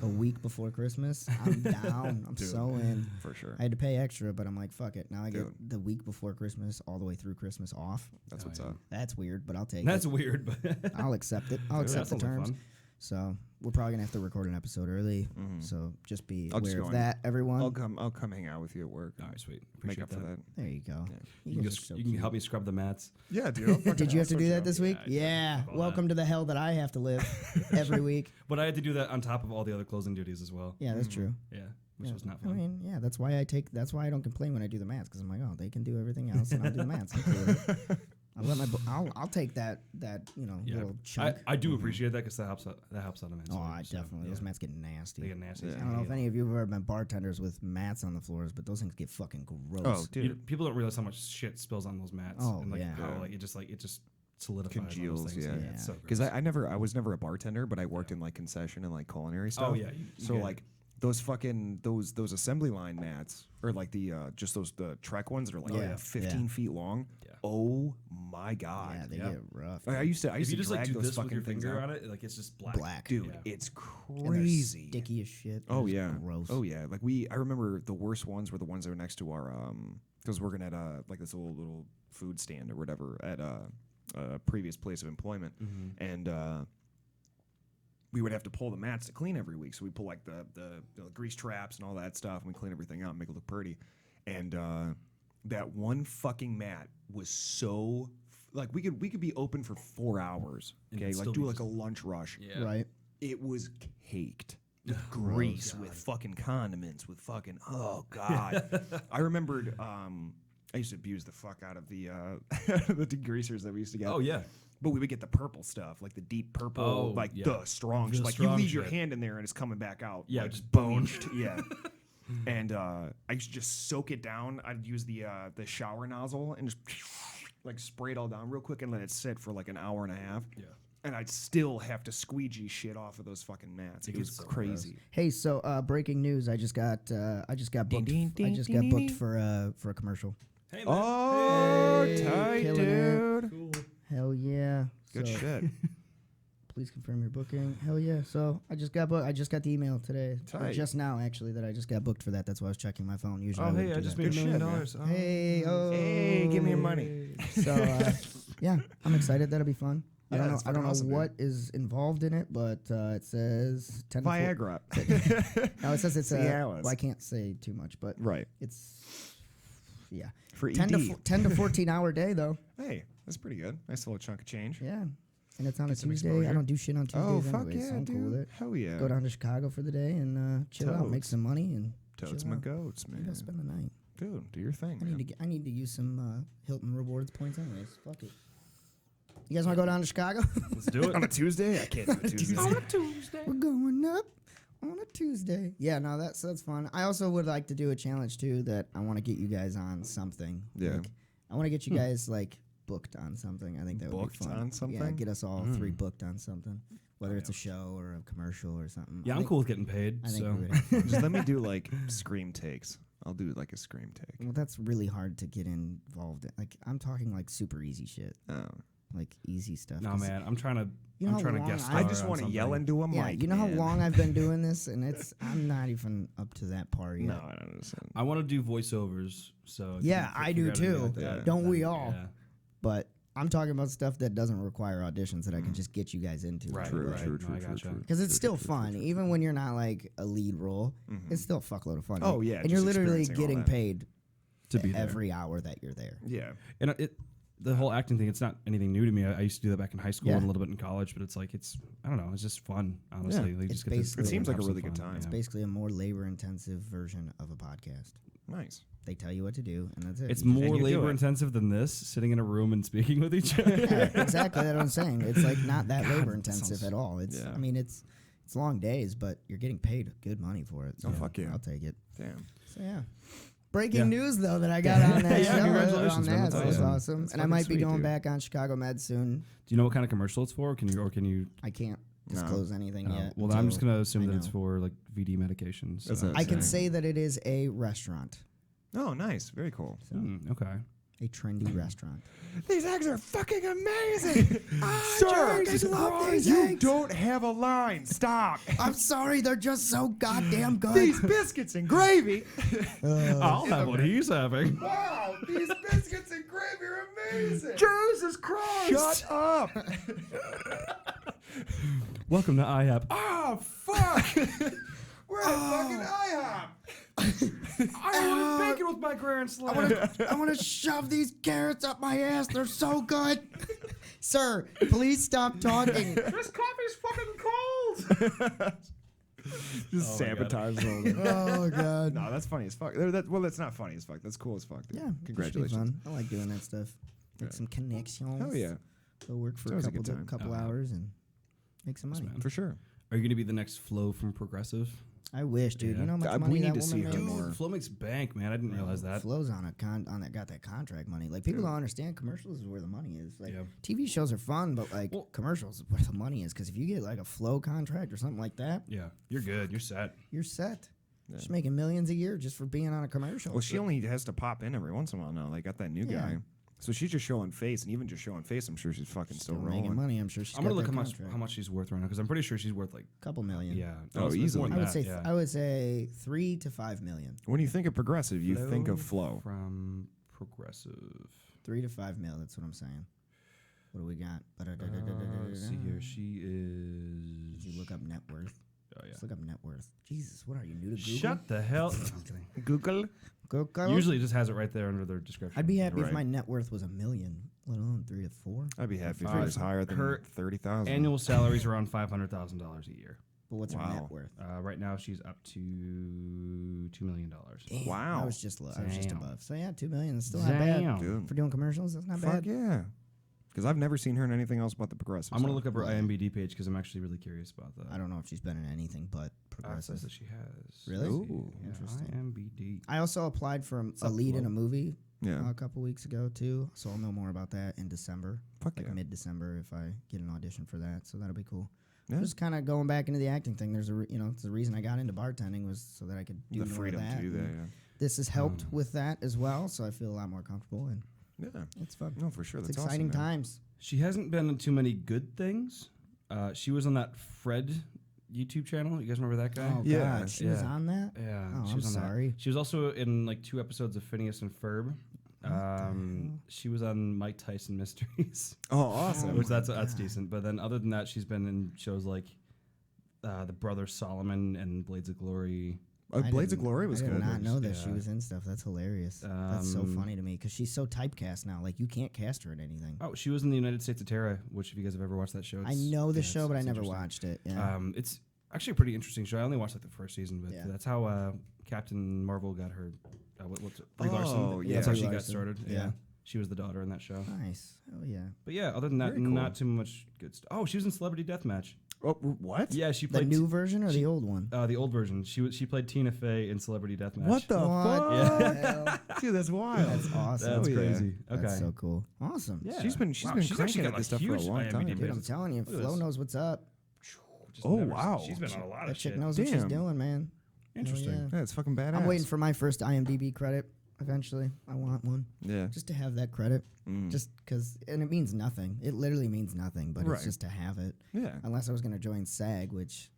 a week before Christmas. I'm down. I'm Dude. so in. For sure. I had to pay extra, but I'm like, fuck it. Now I Dude. get the week before Christmas all the way through Christmas off. That's Oh, what's yeah. up. That's weird, but I'll take That's it. weird, but I'll accept it. I'll Yeah, accept that the sounds like terms. fun. So we're probably gonna have to record an episode early. So just be aware of that, everyone. I'll come hang out with you at work. All right, sweet. Make Appreciate up for that. There you go. Yeah. You can help me scrub the mats. Yeah, dude. Did you have to do that this week? Yeah. Welcome to the hell that I have to live every week. But I had to do that on top of all the other closing duties as well. Yeah, that's true. Yeah, which Yeah. was not I fun. mean, yeah, that's why I don't complain when I do the mats, because I'm like, oh, they can do everything else, and I'll do the mats. I'm cool with it. I'll take that little chunk. I do appreciate that because that helps out on the mats. Oh, I definitely. Those mats get nasty. They get nasty. Yeah. I don't know if any of you have ever been bartenders with mats on the floors, but those things get fucking gross. Oh, dude. People don't realize how much shit spills on those mats. Oh, and yeah. How it just solidifies on Congeals, those things. yeah. It's so Because gross. I was never a bartender, but I worked in like concession and like culinary stuff. Oh yeah. So like those fucking those assembly line mats, or like the just the Trek ones that are like 15 feet long. Yeah. Oh my god. Yeah, they get rough. I used to if you to just drag like do those this with fucking your things finger out. on it, like it's just black. Black. Dude, Yeah. it's And they're crazy. sticky as shit. Oh They're yeah. just gross. Oh yeah. Like I remember the worst ones were the ones that were next to our because working at like this little food stand or whatever at a previous place of employment, and we would have to pull the mats to clean every week. So we pull like the grease traps and all that stuff, and we clean everything out and make it look pretty. And that one fucking mat was so like we could be open for 4 hours. And Okay, it'd like still do be like a just- lunch rush. Yeah. Right. It was caked with grease, with fucking condiments, with fucking oh god. I remembered. I used to abuse the fuck out of the the degreasers that we used to get. Oh yeah. But we would get the purple stuff, like the deep purple, like the strong. The Like you strong leave your shit. hand in there and it's coming back out. Yeah, like just bleached. Yeah. And I used to just soak it down. I'd use the shower nozzle and just like spray it all down real quick and let it sit for like an hour and a half. Yeah. And I'd still have to squeegee shit off of those fucking mats. It was gets so crazy. Hey, so breaking news! I just got booked. ding, I just got booked for a commercial. Hey man. Oh, Hey, tight, killing it. dude. Cool. Hell yeah! Good So, shit. Please confirm your booking. Hell yeah! So I just got I just got the email today, or Tight. just now actually, that I just got booked for that. That's why I was checking my phone. Usually, Oh, I hey, wouldn't I do just that. made $1 Good million. shit, Oh. Hey, oh, Hey, give me your money. So yeah, I'm excited. That'll be fun. Yeah, I that's don't know fucking awesome, what is involved in it, but it says 10 to 4 Viagra. No, it says it's Cialis. well, I can't say too much, but Right. it's yeah, For 10 ED. 10 to 14 hour day though. Hey, that's pretty good. Nice little chunk of change. Yeah, and it's on a some Tuesday. exposure. I don't do shit on Tuesdays Oh, fuck anyway, so yeah, I'm cool with dude. it. Hell yeah. Go down to Chicago for the day and chill out, make Totes. some money, and Totes chill my out. goats, Maybe man. I'll spend the night. Dude, do your thing, man. I need to use some Hilton rewards points anyways. Fuck it. You guys want to go down to Chicago? Let's do it. On a Tuesday? I can't do a Tuesday. On a Tuesday. We're going up on a Tuesday. Yeah, no, that's fun. I also would like to do a challenge too that I want to get you guys on something. Yeah. Like, I want to get you guys like booked on something. I think that would Booked be fun. on Yeah, something? get us all 3 booked on something. Whether it's a show or a commercial or something. Yeah, I I'm think- cool with getting paid. I think So we would have fun. Just let me do like scream takes. I'll do like a scream take. Well, that's really hard to get involved in. Like, I'm talking like super easy shit. Oh. Like easy stuff. no 'cause man, I'm trying to. You know I'm trying how to guess. long I star just on want to yell something. into a Yeah, mic. you know how man. long I've been doing this, and I'm not even up to that part yet. No, I don't understand. I want to do voiceovers. So if Yeah, you can I do figure out anything too. like that, Yeah. Don't we then, all? Yeah. But I'm talking about stuff that doesn't require auditions that I can just get you guys into. Right. True, right. true, No, true, I true, gotcha. true. Because it's still fun, even when you're not like a lead role. It's still a fuckload of fun. Oh, yeah, and you're just literally experiencing all getting that. paid To be there. every hour that you're there. Yeah. And the whole acting thing, it's not anything new to me. I used to do that back in high school Yeah. and a little bit in college, but it's like I don't know, it's just fun, honestly. Yeah. Like, It's just get to basically- It seems like have a some really good fun, time. yeah. It's basically a more labor-intensive version of a podcast. Nice. They tell you what to do, and that's it. It's You more you do labor it. intensive than this, sitting in a room and speaking with each other. just- Yeah, exactly. That's what I'm saying. It's like not that God, labor-intensive sounds- at all. It's. yeah. I mean, it's long days, but you're getting paid good money for it. So Oh, fuck yeah. I'll take it. Damn. So yeah. Breaking Yeah. news though that I got on that Yeah, show. congratulations, on man. that. That's That was awesome. awesome. That's And I fucking might be sweet, going dude. back on Chicago Med soon. Do you know what kind of commercial it's for? Can you? I can't No. disclose anything yet. Well, I'm just until gonna assume I that it's know. for like VD medications. That's so. it. I can Same. say that it is a restaurant, Oh, nice. Very cool. Okay. a trendy restaurant. These eggs are fucking amazing. Sir, I love these you eggs. don't have a line. Stop. I'm sorry, they're just so goddamn good. These biscuits and gravy. I'll have what he's having. Wow, these biscuits and gravy are amazing. Jesus Christ! Shut up. Welcome to IHOP. Oh, fuck! We're at fucking IHOP. I want bacon with my Grand Slam. I want to shove these carrots up my ass. They're so good. Sir, please stop talking. This coffee's fucking cold. Just sabotage the whole thing. Oh, God. No, that's funny as fuck. Well, that's not funny as fuck. That's cool as fuck, dude. Yeah. Congratulations. Fun. I like doing that stuff. Make some connections. Hell yeah. Go work for Sounds a like a couple, good time. couple hours and make some money. man. For sure. Are you going to be the next Flo from Progressive? I wish, dude. Yeah. You know how much We money need that to see woman her makes? more. Flo makes bank, man. I didn't realize that. Flo's on got that contract money. Like people don't understand commercials is where the money is. Like Yeah. TV shows are fun, but like commercials is where the money is. Because if you get like a Flo contract or something like that, Yeah, you're good. You're set. you're set. She's making millions a year just for being on a commercial. Well, she only has to pop in every once in a while now. They got that new Yeah. guy. So she's just showing face, and even just showing face, I'm sure she's fucking still making rolling. money. I'm sure she's. I'm gonna got look that how much she's worth right now because I'm pretty sure she's worth like couple million. yeah. Oh, it's easily. more I than would that, say yeah. I would say 3 to 5 million. When you think of Progressive, you think of Flo. from Progressive. 3 to 5 mil. That's what I'm saying. What do we got? Let's see here. She is. Did you look up net worth? Oh yeah. Let's look up net worth. Jesus, what are you new to Google? Shut the hell. I'm kidding. Google. Google? Usually it just has it right there under their description. I'd be happy if Right. my net worth was $1 million, let alone 3 to 4. I'd be happy if Uh, it was higher than her 30,000. Annual salary's around $500,000 a year. But what's her Wow. net worth? Right now she's up to $2 million. Damn, Wow. I was just low. I was just Damn. above. So yeah, 2 million. That's still not bad Damn. Dude. for doing commercials. That's not Fuck bad. yeah. Because I've never seen her in anything else but the Progressive. I'm gonna stuff. look up her Right. IMDb page because I'm actually really curious about that. I don't know if she's been in anything but It progressive. says that she has. Really? Let's see. Ooh, Yeah, interesting. IMDb. I also applied for a up, lead in Flo? a movie Yeah. a couple weeks ago too. So I'll know more about that in December, Fuck like yeah. mid-December, if I get an audition for that. So that'll be cool. Yeah. Just kind of going back into the acting thing. There's it's the reason I got into bartending was so that I could do The more freedom of that. to do that, and yeah. This has helped with that as well, so I feel a lot more comfortable and Yeah. it's fun. No, for sure. It's That's exciting awesome, man. times. She hasn't been in too many good things. She was on that Fred YouTube channel. You guys remember that guy? Oh Yeah. God, she was Yeah. on that. Yeah. Oh, she I'm was on that. sorry. She was also in like 2 episodes of Phineas and Ferb. hell? She was on Mike Tyson Mysteries, Oh, awesome. which that's decent. But then other than that, she's been in shows like The Brother Solomon and Blades of Glory. Blades of Glory was I good. did not know that she Yeah. was in stuff. That's hilarious. That's so Um, funny to me because she's so typecast now. Like you can't cast her in anything. Oh, she was in the United States of Terra, which if you guys have ever watched that show, I know the yeah, show, but I it's never interesting. watched it. Yeah. It's actually a pretty interesting show. I only watched like the first season, but Yeah. that's how Captain Marvel got her. What's it? Brie Oh, Larson. yeah. That's how Brie she got Larson. started. Yeah. Yeah. She was the daughter in that show. Nice. Oh yeah. But yeah, other than that, Very cool. not too much good stuff. Oh, she was in Celebrity Deathmatch. Oh, what? Yeah, she The played new version or the old one? the old version. She played Tina Fey in Celebrity Deathmatch. What the What fuck? the hell? Dude, that's wild. That's awesome. That's Oh, yeah. crazy. Okay. That's so cool. Awesome. Yeah. She's been Wow, been she's cranking actually at got this a stuff for a huge long IMDb time. base. Dude, I'm telling you, Look at Flo this. knows what's up. Just Oh, never- wow. She's been on a lot That of chick shit. knows what she's Damn. doing, man. Interesting. Hell yeah. Yeah, it's fucking badass. I'm waiting for my first IMDb credit. Eventually, I want one Yeah. just to have that credit. Mm. Just because, and it means nothing. It literally means nothing, but Right. it's just to have it. Yeah. Unless I was going to join SAG, which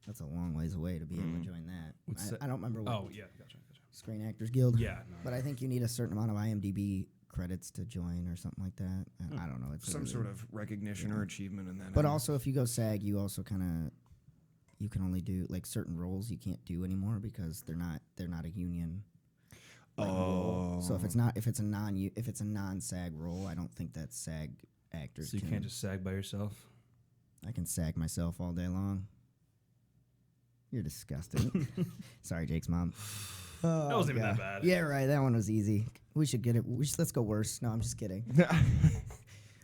that's a long ways away to be able to Mm. join that. What's I that? don't remember what Oh yeah, gotcha. Screen Actors Guild. Yeah, no, But I think you need a certain amount of IMDb credits to join or something like that. I don't know. It's Some really- sort of recognition or achievement in that. But also, if you go SAG, you also kind of you can only do like certain roles you can't do anymore because they're not a union. Role. So if it's a non-SAG role, I don't think that SAG actors. So you can't just sag by yourself. I can SAG myself all day long. You're disgusting. Sorry, Jake's mom. That wasn't even that bad. Yeah, right. That one was easy. We should get it. Let's go worse. No, I'm just kidding.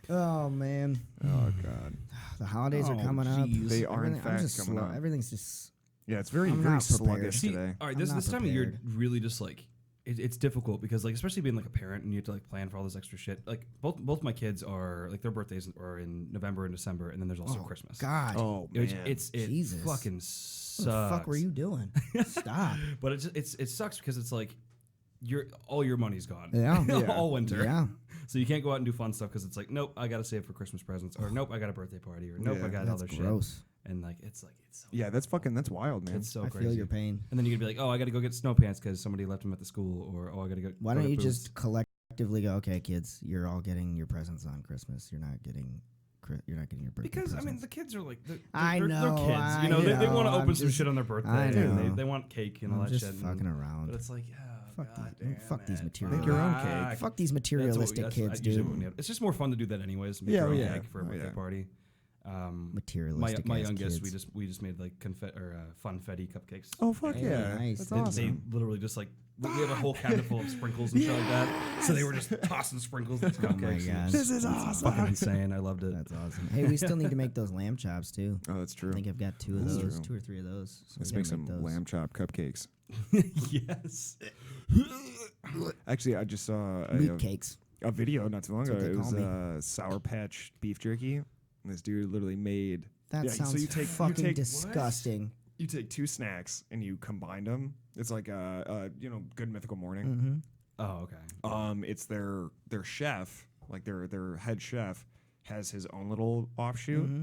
Oh man, oh god. the holidays are Oh, coming up. jeez. They are in Everything- I'm fact just coming slow. up. Everything's just. Yeah, it's very I'm very not prepared. sluggish See, today. all right, I'm this not time of year prepared. really just like it's difficult because like especially being like a parent and you have to like plan for all this extra shit. Like both my kids are like their birthdays are in November and December, and then there's also Christmas. God. Oh It, man. it Jesus. fucking What sucks. the fuck were you doing? Stop. But it sucks because it's like all your money's gone. Yeah. Yeah. all winter. Yeah. So you can't go out and do fun stuff because it's like nope, I gotta save for Christmas presents, or nope, I got a birthday party, or nope, Yeah. I got That's other gross. shit. And like it's so yeah, that's wild, man. it's so I crazy. feel your pain. And then you're gonna be like, oh, I gotta go get snow pants because somebody left them at the school, or oh, I gotta go. Why go don't get you boots. just collectively go, okay, kids, you're all getting your presents on Christmas. You're not getting You're not getting your birthday. Because presents. the kids are like they're I kids. They want to I'm open some just- shit on their birthday. I know. And they want cake and all I'm that just shit. fucking around. But it's like, Fuck these material. Make your own cake. Fuck these materialistic kids, dude. It's just more fun to do that anyways. Make Yeah, your own yeah. cake for a Oh, birthday yeah. party. Materialistic. My ass youngest, kids. we just made like funfetti cupcakes. Oh fuck Hey, yeah, nice. that's They awesome. literally just like we have a whole cabinet full of sprinkles and shit like that. So they were just tossing sprinkles in these Oh my cupcakes. gosh. This is It's awesome. fucking insane. I loved it. That's awesome. Hey, we still need to make those lamb chops too. Oh, that's true. I think I've got two of That's those, true. 2 or 3 of those. So Let's we make gotta some those. lamb chop cupcakes. Yes. Actually, I just saw Meat cakes. a video not too long That's ago. what they It was call Sour Patch beef jerky. And this dude literally made. That Yeah, so sounds you take- fucking disgusting. You take 2 snacks and you combine them. It's like Good Mythical Morning. Mm-hmm. Oh, okay. It's their chef, like their head chef, has his own little offshoot. Mm-hmm.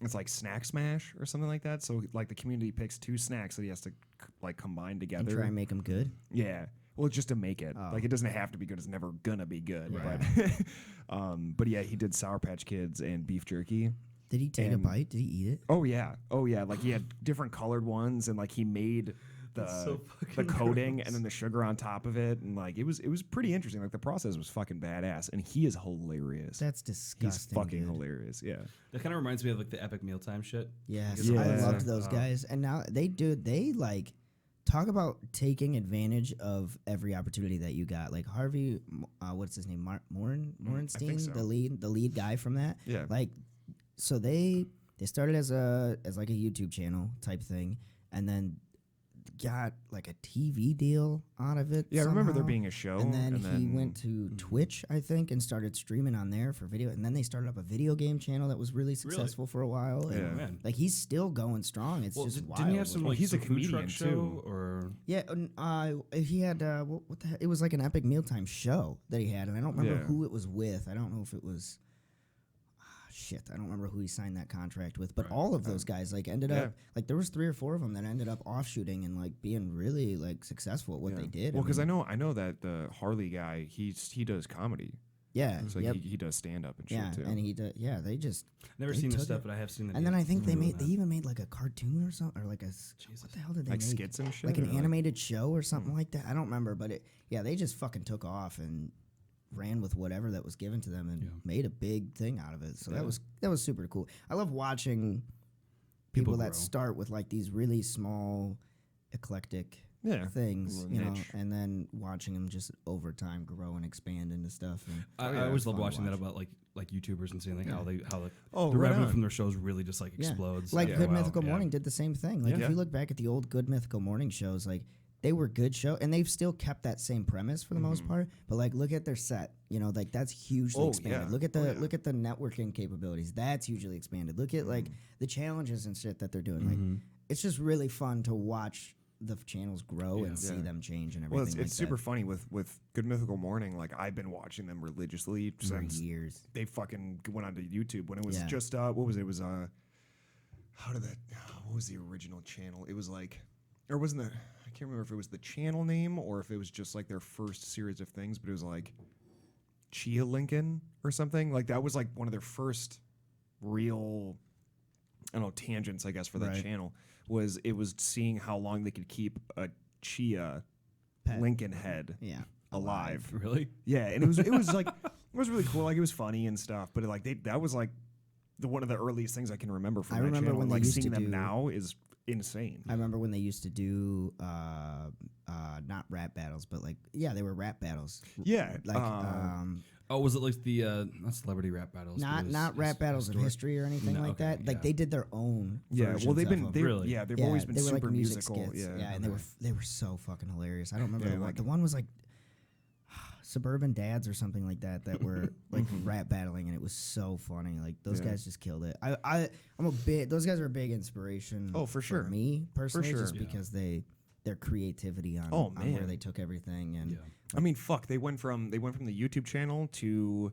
It's like Snack Smash or something like that. So like the community picks 2 snacks that he has to like combine And together. try and make them good. Yeah. Well, just to make it. Oh. Like it doesn't have to be good. It's never gonna be good. Right. But yeah, he did Sour Patch Kids and beef jerky. Did he take a And- bite? Did he eat it? Oh yeah. Like he had different colored ones, and like he made so the fucking coating gross. and then the sugar on top of it, and like it was pretty interesting. Like the process was fucking badass, and he is hilarious. That's He's disgusting. fucking dude. hilarious. Yeah. That kind of reminds me of like the epic mealtime shit. Yes, Yeah. I loved those Oh. guys, and now they like talk about taking advantage of every opportunity that you got. Like Harvey, what's his name, Morenstein, so. the lead guy from that. Yeah. Like, so they started as like a YouTube channel type thing, and then got like a TV deal out of it. Yeah, I remember there somehow. being a show, And then he went to Twitch, I think, and started streaming on there for video. And then they started up a video game channel that was really successful for a while. And Yeah. Man. like he's still going strong. It's just wild. didn't he have some Well, like he's a some food truck comedian, show too. or Yeah, he had what the hell? It was like an epic mealtime show that he had, and I don't remember Yeah. who it was with. I don't know if it was. Shit, I don't remember who he signed that contract with, but Right. all of those guys like ended Yeah. up like there was 3 or 4 of them that ended up offshooting and like being really like successful at what they did. Well, because mean, I know that the Harley guy, he does comedy, yeah, so yep, he does stand up and yeah, shit too. and he did, yeah. They just never They seen this took stuff, it. but I have seen that. and then I think they doing that. even made like a cartoon or something or like a what the hell did they like make? skits and shit, Like an or animated show or something like that. I don't remember, but they just fucking took off and ran with whatever that was given to them and Yeah. made a big thing out of it. So Yeah. that was super cool. I love watching people that grow. start with like these really small, eclectic yeah, things, little you know, niche. and then watching them just over time grow and expand into stuff. And I always love fun to watching that watch. about like YouTubers and seeing like how the Oh, the right revenue on. from their shows really just like Yeah. explodes. Like Yeah, Good wow, Mythical yeah. Morning did the same thing. Like Yeah. if you look back at the old Good Mythical Morning shows, like they were good show, and they've still kept that same premise for the most part. But like, look at their set. You know, like that's hugely Oh, expanded. yeah. Look at Oh, the yeah. look at the networking capabilities. That's hugely expanded. Look at like the challenges and shit that they're doing. Like it's just really fun to watch the channels grow and see Yeah. them change and everything. Well, it's like super that funny with Good Mythical Morning. Like I've been watching them religiously for since years. they fucking went onto YouTube when it was Yeah. just what was it? It was what was the original channel? It was like, or wasn't the, I can't remember if it was the channel name or if it was just like their first series of things, but it was like Chia Lincoln or something. Like that was like one of their first real, I don't know, tangents, I guess, for that Right. channel. It was seeing how long they could keep a Chia Pet. Lincoln head Yeah. alive. Really? Yeah, and it was like it was really cool. Like it was funny and stuff, but that was like one of the earliest things I can remember from I that remember channel. when they Like used to seeing them do- now is insane. I remember when they used to do not rap battles, but like they were rap battles. Yeah, Like Oh, was it like the not celebrity rap battles? but it was- not it's rap battles of historic? history or anything No, like okay, that. Like yeah. they did their own. yeah. versions Well, they've of been them. Really? they've always been they were super like music musical. skits. Yeah, and they were so fucking hilarious. I don't remember Yeah, the one. like- The one was like Suburban Dads or something like that were like rap battling, and it was so funny. Like those Yeah. guys just killed it. I'm a big. Those guys are a big inspiration. Oh, for sure. me personally, sure. just Yeah. because their creativity on, Oh, on where man. they took everything and Yeah. I mean, fuck. They went from the YouTube channel to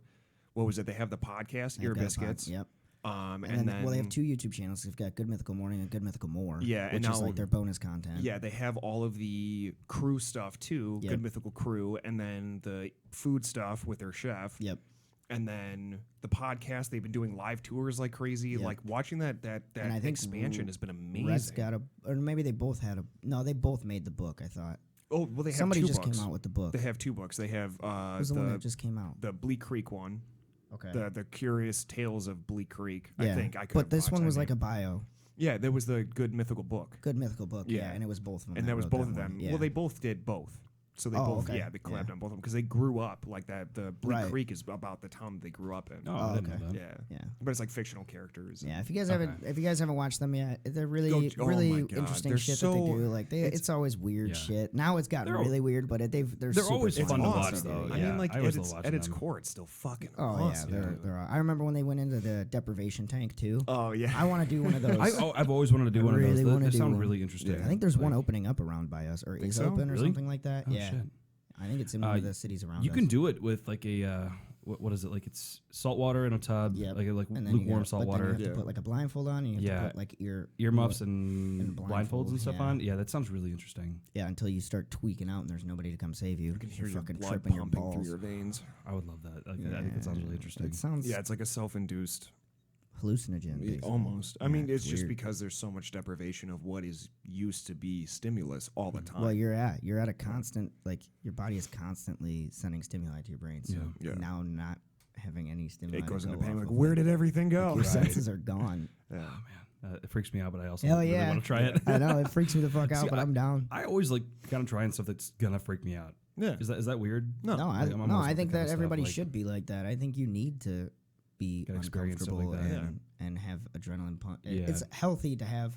what was it? They have the podcast they've Ear got a Biscuits. Yep. And And then, then well, they have 2 YouTube channels. They've got Good Mythical Morning and Good Mythical More. Yeah, and which is now- like their bonus content. Yeah, they have all of the crew stuff too, Yep. Good Mythical Crew, and then the food stuff with their chef. Yep. And then the podcast, they've been doing live tours like crazy. Yep. Like watching that And I think expansion has been amazing. Red's got or maybe they both had no, they both made the book, I thought. Oh, well, they have Somebody two just books. came out with the book. They have 2 books. They have Who's the one that just came out? the Bleak Creek one. Okay. The Curious Tales of Bleak Creek. Yeah. I think I could. But this one was like a bio. Yeah, there was the Good Mythical Book. Good mythical book. Yeah. Yeah. And it was both of them. And that was wrote both that of them. one. Yeah. Well, they both did both. So they Oh, both, okay. they collabed Yeah. on both of them because they grew up like that. The Bleak Right. Creek is about the town that they grew up in. Oh, I didn't okay. know that. Yeah, Yeah. but it's like fictional characters. Yeah, if you guys haven't watched them yet, they're really oh really my God, interesting they're shit that they so- do. Like it's always weird Yeah. shit. Now it's gotten They're really weird, but they're They're super always fun to awesome. watch, though. I Yeah, mean, like I always love at watching its them. core, it's still fucking Oh awesome. yeah, they're. I remember when they went into the deprivation tank too. Oh yeah. I want to do one of those. I've always wanted to do I one really of those. wanna They do sound one. really interesting. Yeah. I think there's one Like, opening up around by us, or Think is so? open or Really? something like that. Oh, Yeah, shit. I think it's in one of the cities around. You us. can do it with like a what is it? Like it's salt water in a tub, Yep. like And then you lukewarm gotta- salt but then water, You have to put like a blindfold on. And you have Yeah. to put like earmuffs and and blindfold, blindfolds and stuff yeah. on. Yeah, that sounds really interesting. Yeah, until you start tweaking out and there's nobody to come save you. You can hear You're your fucking blood tripping your pumping through balls. your veins. I would love that. Like, I think that sounds really interesting. It sounds Yeah, it's like a self-induced. hallucinogen. basically. Almost. I Yeah, mean, it's just weird. because there's so much deprivation of what is used to be stimulus all the time. Well, you're at a constant, like your body is constantly sending stimuli to your brain. So Yeah. now not having any stimuli, it goes to into go pain. off Like, of, where did everything go? your senses are gone. Yeah. Oh man, it freaks me out, but I also Hell really yeah, want to try it. I know it freaks me the fuck out, See, but I'm down. I always like kind of trying stuff that's gonna freak me out. Yeah. Is that weird? No. No, Like, I'm almost I with think the kind that of stuff, everybody like- should be like that. I think you need to be Gotta experience stuff uncomfortable like that. and have adrenaline pump. Yeah. It's healthy to have.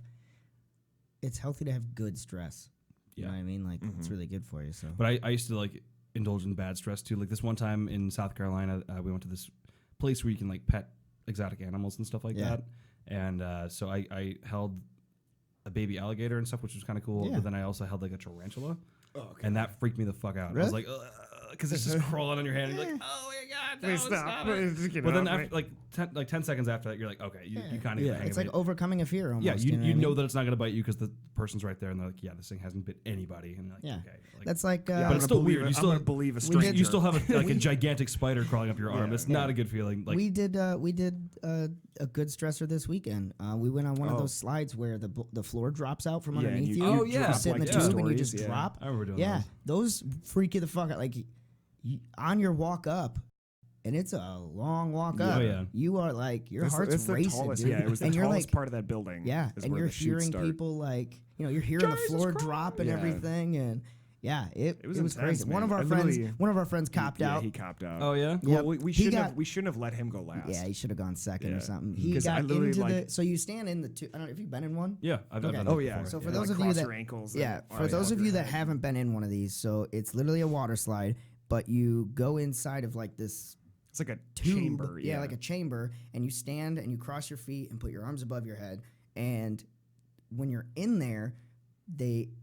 It's healthy to have good stress. You Yeah. know what I mean? Like it's really good for you. So. But I used to like indulge in bad stress too. Like this one time in South Carolina, we went to this place where you can like pet exotic animals and stuff like Yeah. that. And so I held a baby alligator and stuff, which was kind of cool. Yeah. But then I also held like a tarantula, Oh, okay. and that freaked me the fuck out. I was like, because it's just crawling on your hand. And you're like, oh my god, no, Please stop stop. it. Just get But it then off after me. like 10 seconds after that, you're like, okay, you kind of Yeah. get the hang It's of like it. overcoming a fear almost. Yeah, you what I know mean? that it's not gonna bite you because the person's right there, and they're like, yeah, this thing hasn't bit anybody, and you're like, Yeah. okay, like, That's like. Yeah, but I'm it's gonna still believe weird. it. You still I'm gonna believe a stranger. you still have a gigantic spider crawling up your arm. Yeah. It's not a good feeling. Like we did a good stressor this weekend. We went on one of Oh. those slides where the floor drops out from Yeah, and underneath you- you. Oh, You yeah. sit in the Like tube and you stories, just yeah. drop. I remember doing Yeah, those freak you the fuck out. Like on your walk up, and it's a long walk Yeah. up. Oh, yeah. You are like your That's heart's the racing, tallest, dude. yeah, it was the and you're tallest like, part of that building. yeah, is and where you're the shoots hearing start. people like you're hearing the Jesus floor Christ. drop and Yeah. everything, and yeah, it was was intense, crazy. One man. of our I friends, literally- copped Yeah, out. he copped out. Oh yeah. Yeah. Well, we He shouldn't got- have. We shouldn't have let him go last. Yeah, he should have gone second or Yeah. something. He 'Cause I got literally, into the. like- So you stand in the two. I don't know if you've been in one. Yeah, I've Okay. done Oh that yeah. before. So for Yeah, those like of you cross that- your ankles. and Yeah, for arch those up of your you that head. haven't been in one of these, so it's literally a water slide, but you go inside of like this it's like a tube, chamber. yeah, like a chamber, and you stand and you cross your feet and put your arms above your head, and when you're in there,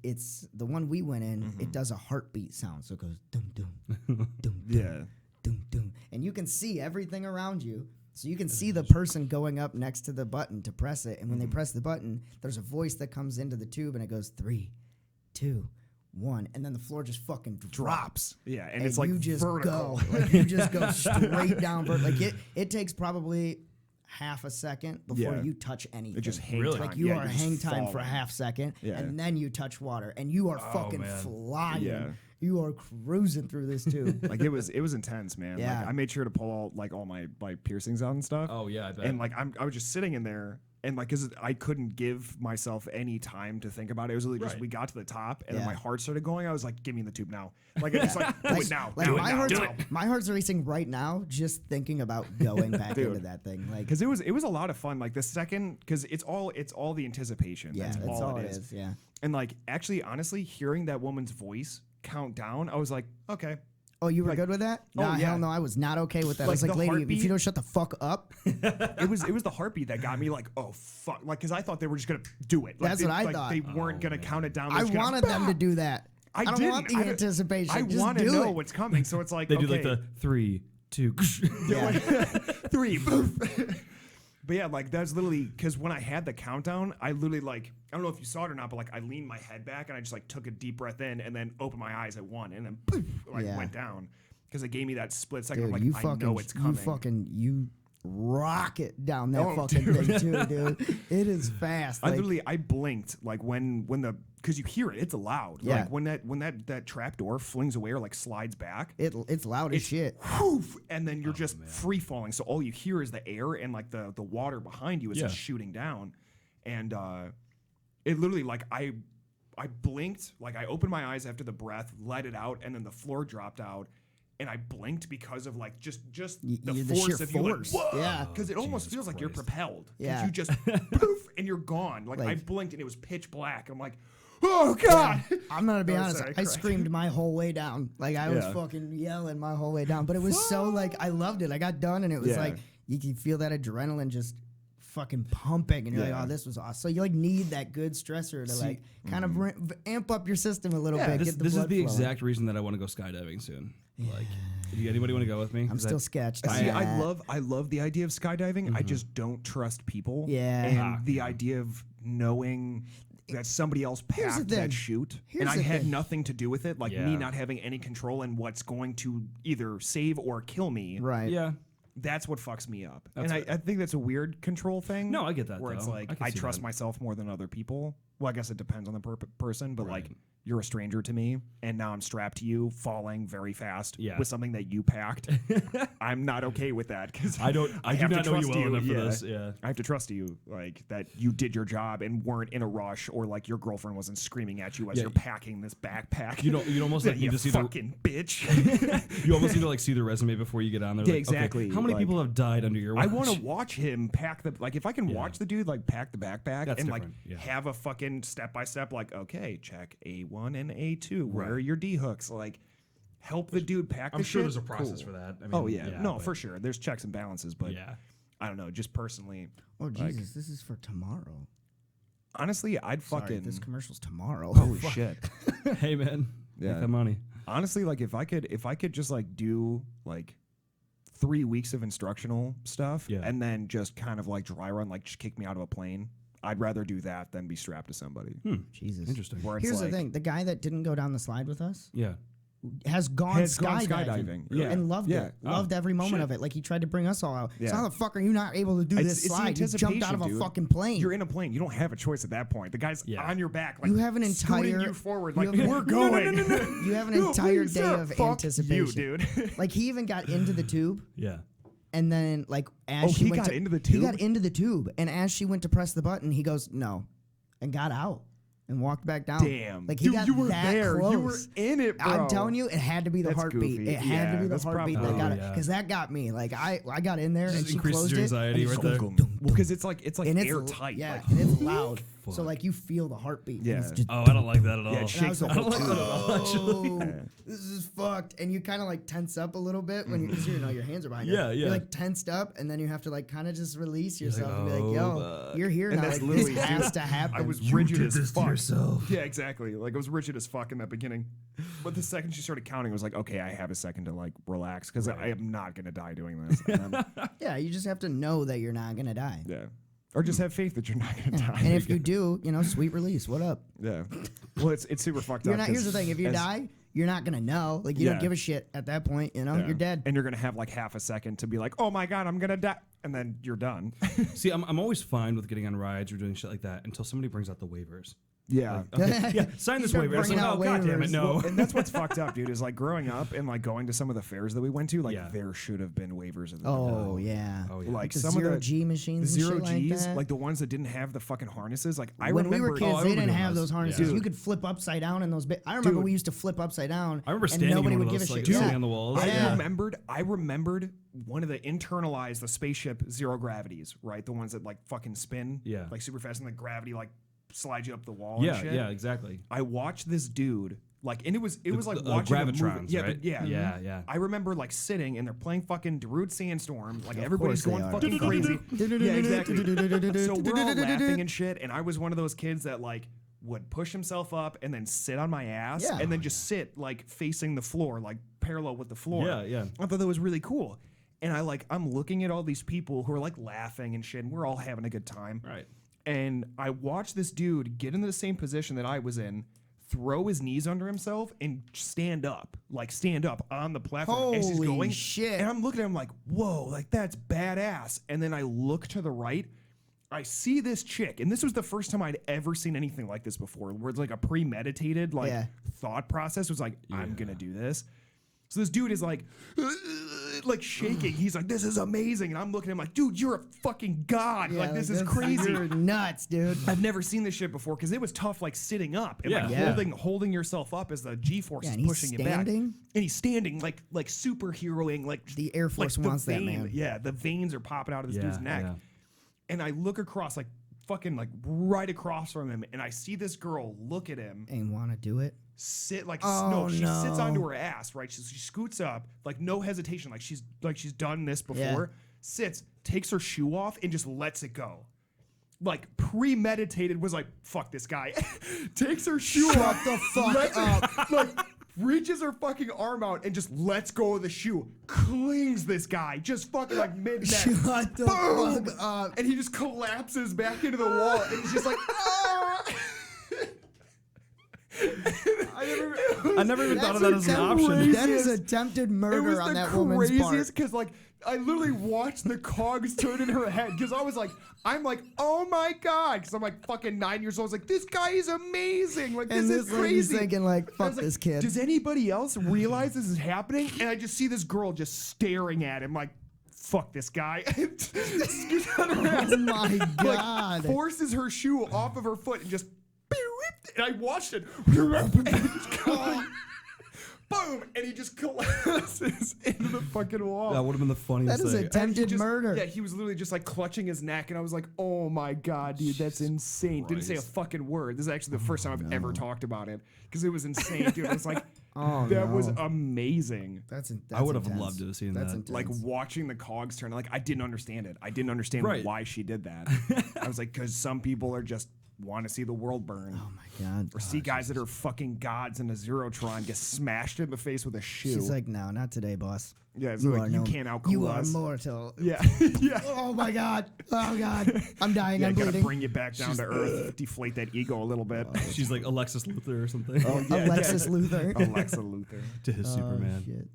it's the one we went in. It does a heartbeat sound, so it goes dum dum dum dum Yeah. dum dum, and you can see everything around you. So you can see the person going up next to the button to press it, and when they press the button, there's a voice that comes into the tube, and it goes 3, 2, 1, and then the floor just fucking drops. Yeah, and it's like you just vertical. go, like you just go straight down. Like it takes probably half a second before Yeah. you touch anything. It just hang Really? time. like you Yeah, are you're just hang time for a falling. half second, Yeah. and then you touch water, and you are fucking man. flying. Yeah. You are cruising through this tube. Like it was intense, man. Yeah. Like I made sure to pull all my piercings out and stuff. Oh yeah, I bet. And like I was just sitting in there, and like cause I couldn't give myself any time to think about it. It was really just Right. we got to the top, and then Yeah. my heart started going. I was like, "Give me the tube now!" Like it's like, do it now, Like do it my now, heart's do it. my heart's racing right now just thinking about going back Dude. into that thing. Like Because it was a lot of fun. Like the second, because it's all the anticipation. yeah, that's all it is. Yeah. And like actually, honestly, hearing that woman's voice count down, I was like, okay. Oh, you were Like- good with that? Oh, Nah, yeah. hell no, I was not okay with that. I Like was like, the lady, if heartbeat- you don't shut the fuck up, It was the heartbeat that got me like, oh fuck, like because I thought they were just gonna do it. Like, That's they, what I like, thought. They weren't gonna count it down. They I were just gonna, wanted them to do that. I don't want the didn't. anticipation. I Just want to do know it. what's coming. So it's like they okay, do like the 3, 2. Yeah. 3. But yeah, like that's literally because when I had the countdown, I literally like I don't know if you saw it or not, but like I leaned my head back and I just like took a deep breath in and then opened my eyes at 1 and then poof, like Yeah. went down. because it gave me that split second. Dude, Like you I know it's coming. you rocket down that Oh, fucking dude. thing too, dude. It is fast. I blinked like when the because you hear it, it's loud. Yeah. Like when that trap door flings away or like slides back, it's loud as shit. whoof, and then you're just free falling. So all you hear is the air and like the water behind you is just shooting down, and it literally like I blinked, like I opened my eyes after the breath, let it out, and then the floor dropped out. And I blinked because of like just the force sheer of you, like, force. whoa, Yeah. because it almost Jesus feels like you're Christ. propelled. 'Cause Yeah. you just poof and you're gone. Like I Like- blinked and it was pitch black. I'm like, oh god. I'm gonna be Oh, honest. sorry, I correct. screamed my whole way down. Like I was Yeah. fucking yelling my whole way down. But it was so like I loved it. I got done and it was Yeah. like you can feel that adrenaline just fucking pumping, and you're Yeah. like, oh, this was awesome. So you like need that good stressor to like kind of amp up your system a little bit. This, get the this is blood the flowing. exact reason that I want to go skydiving soon. Like, anybody want to go with me? I'm 'Cause still sketched. See, on that. I love the idea of skydiving. I just don't trust people. Yeah. And the idea of knowing that somebody else Here's the packed thing. that chute, Here's and I the had thing. nothing to do with it, like Yeah. me not having any control in what's going to either save or kill me. Right. Yeah. That's what fucks me up. That's and I think that's a weird control thing. No, I get that, Where it's though. like, I can I see trust that. myself more than other people. Well, I guess it depends on the person, but like, Right. you're a stranger to me, and now I'm strapped to you, falling very fast Yeah. with something that you packed. I'm not okay with that because I do have to not know you trust well enough for yeah. this. Yeah. I have to trust you, like that you did your job and weren't in a rush, or like your girlfriend wasn't screaming at you as Yeah. you're packing this backpack. You'd almost like you need to see the fucking bitch. you almost need to like see the resume before you get on there. Yeah, like, exactly. Okay, how many Like, people have died under your watch? I want to watch him pack the if I can Yeah. watch the dude like pack the backpack That's and like different, yeah. have a fucking step by step like okay, check A1 and A2. Where Right. are your D hooks? Like help the dude pack I'm the sure shit. there's a process Cool. for that. I mean, Oh yeah, no, but- for sure. There's checks and balances, but Yeah. I don't know, just personally. Oh Like- Jesus, this is for tomorrow. Honestly, I'd Sorry, fucking this commercial's tomorrow. holy shit. Hey man, Yeah. make that money. Honestly, like if I could just like do like 3 weeks of instructional stuff Yeah. and then just kind of like dry run, like just kick me out of a plane, I'd rather do that than be strapped to somebody. Jesus. Interesting. Where it's Here's like, the thing: the guy that didn't go down the slide with us Yeah. has gone Has gone skydiving, skydiving, yeah. and loved Yeah. it. Loved every moment shit. of it. Like he tried to bring us all out. So Yeah. how the fuck are you not able to do It's- this it's the slide? You jumped out of a anticipation, dude. fucking plane. You're in a plane. You don't have a choice at that point. The guy's Yeah. on your back, like You have an scooting entire- you forward, you like have- we're No, going. You have an No, entire please, day sir. of Fuck anticipation. you, dude. Like he even got into the tube, Yeah. and then like as Oh, she he went got to, into the He tube? got into the tube, and as she went to press the button, he goes no, and got out and walked back down. Damn, Like he dude, got you were that there. close. You were in it, bro. I'm telling you, it had to be the That's heartbeat. goofy. It had to Yeah, be the that's heartbeat probably- that got Oh, it, yeah. because that got me. Like I got in there and Just she increases closed your it. anxiety and right it's there. dum, dum, Well, because it's like and it's airtight. Yeah, like, and it's loud. So Fuck. like you feel the heartbeat. Yeah. And it's just Oh, I don't like that at all. Yeah, it and I shakes was the like, whole like that at all, actually. "Oh, this is fucked." And you kind of like tense up a little bit when because you know your hands are behind you. Yeah, yeah. You're like tensed up, and then you have to like kind of just release yourself and be like, "Oh, "Yo, fuck." you're here And now. that's Like, literally, this has dude, to happen." I was rigid as fuck. yourself. Yeah, exactly. Like I was rigid as fuck in that beginning. But the second she started counting, I was like, okay, I have a second to like relax because I am not gonna die doing this. And then, Yeah, you just have to know that you're not gonna die. yeah. Or just have faith that you're not gonna die. And if you do, you know, sweet release. What up? yeah. Well, it's super fucked You're up. not. Here's the 'cause thing: if you as- die, you're not gonna know. Like you Yeah. don't give a shit at that point. You know, yeah. you're dead. and you're gonna have like half a second to be like, oh my god, I'm gonna die, and then you're done. See, I'm always fine with getting on rides or doing shit like that until somebody brings out the waivers. Yeah. Yeah, sign You this start waiver. It's like, bringing oh, out God damn it, waivers. no. And that's what's fucked up, dude, is like growing up and like going to some of the fairs that we went to, like Yeah. there should have been waivers of them. Oh yeah. Oh, yeah. Like The some zero of the G machines. zero and shit G's, like, that. like the ones that didn't have the fucking harnesses. Like I when remember we were kids, I they remember didn't doing have those. those harnesses. Yeah. You could flip upside down in those. I remember Dude. we used to flip upside down. I remember and standing in nobody one would of give those, a like, shit. standing Yeah. on the walls. I Yeah. remembered one of the internalized the spaceship zero gravities, right? The ones that like fucking spin, Yeah. like super fast, and the gravity like slides you up the wall. and Yeah, shit. yeah, exactly. I watched this dude like, and it was like The watching a Gravitrons, movie. Yeah, right? yeah, Yeah, yeah. I remember like sitting and they're playing fucking Darude Sandstorm, like Of everybody's course they going are. fucking crazy. Yeah, exactly. So we're all laughing and shit, and I was one of those kids that like would push himself up and then sit on my ass Yeah. and then just sit like facing the floor, like parallel with the floor. Yeah, yeah. I thought that was really cool. And I'm looking at all these people who are like laughing and shit, and we're all having a good time. Right. And I watched this dude get into the same position that I was in, throw his knees under himself and stand up on the platform as he's Holy going. shit. And I'm looking at him like, whoa, like that's badass. And then I look to the right. I see this chick, and this was the first time I'd ever seen anything like this before, where it's like a premeditated thought process was like, I'm gonna do this. So this dude is like shaking. He's like, this is amazing. And I'm looking at him like, dude, you're a fucking god. Yeah, like, this is crazy. You're nuts, dude. I've never seen this shit before because it was tough, like sitting up and holding yourself up as the G-force is pushing you back. And he's standing like superheroing, like the Air Force wants that, man. Yeah, the veins are popping out of this dude's neck. Yeah. And I look across, like fucking like right across from him, and I see this girl look at him and want to do it. Sit like she sits onto her ass, right? She scoots up, like no hesitation, like she's done this before. Sits, takes her shoe off, and just lets it go. Like premeditated, was like, fuck this guy. Takes her shoe off, the fuck up. Like reaches her fucking arm out and just lets go of the shoe. Clings this guy, just fucking like mid-neck. Shut the fuck up. And he just collapses back into the wall, and he's just like, ah! I never even thought of that as an option. That is attempted murder on that woman's part. Because like I literally watched the cogs turn in her head because I'm like, oh my god, because I'm like fucking 9 years old. I was like, this guy is amazing. Like this is crazy. Thinking like, fuck this kid. Does anybody else realize this is happening? And I just see this girl just staring at him like, fuck this guy. Oh my god. Like, forces her shoe off of her foot and just. And I watched it. Boom! And he just collapses into the fucking wall. That would have been the funniest thing. That is attempted murder. Yeah, he was literally just like clutching his neck, and I was like, oh my god, dude, that's insane. Didn't say a fucking word. This is actually the first time I've ever talked about it because it was insane, dude. It was like, that was amazing. That's I would have loved to have seen that. Intense. Like watching the cogs turn. Like I didn't understand it. I didn't understand why she did that. I was like, because some people are just want to see the world burn. Oh my god. Or see guys that are fucking gods in a Zerotron get smashed in the face with a shoe. She's like, no, not today, boss. Yeah, it's like, you can't outcool you us. are mortal. Yeah. Yeah. Oh my god. Oh god. I'm dying. Yeah, I'm gotta bleeding. bring you back down to earth, deflate that ego a little bit. She's like Alexis Luthor or something. Oh, yeah, Alexis Luthor. Alexa Luthor. To his Superman. Shit.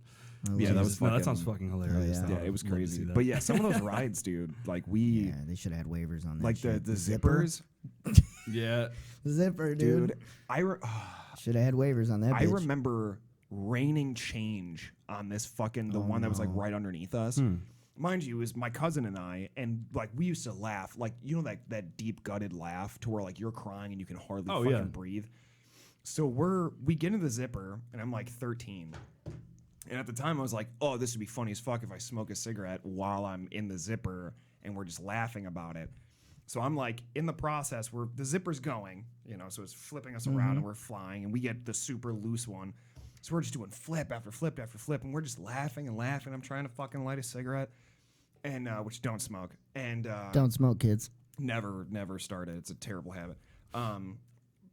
Yeah, that was that sounds fucking hilarious. Oh, yeah, it was crazy. But yeah, some of those rides, dude, like yeah, they should have had waivers on that. Like shit. the zippers. Yeah. Zipper, dude. Should have had waivers on that. I bitch. remember raining change on this fucking one that was like right underneath us. Mind you, it was my cousin and I, and like we used to laugh, like you know that deep gutted laugh to where like you're crying and you can hardly breathe. So we get into the zipper, and I'm like 13. And at the time, I was like, oh, this would be funny as fuck if I smoke a cigarette while I'm in the zipper and we're just laughing about it. So I'm like, in the process, the zipper's going, so it's flipping us around and we're flying, and we get the super loose one. So we're just doing flip after flip after flip, and we're just laughing and laughing. I'm trying to fucking light a cigarette, and which don't smoke. And don't smoke, kids. Never start it. It's a terrible habit.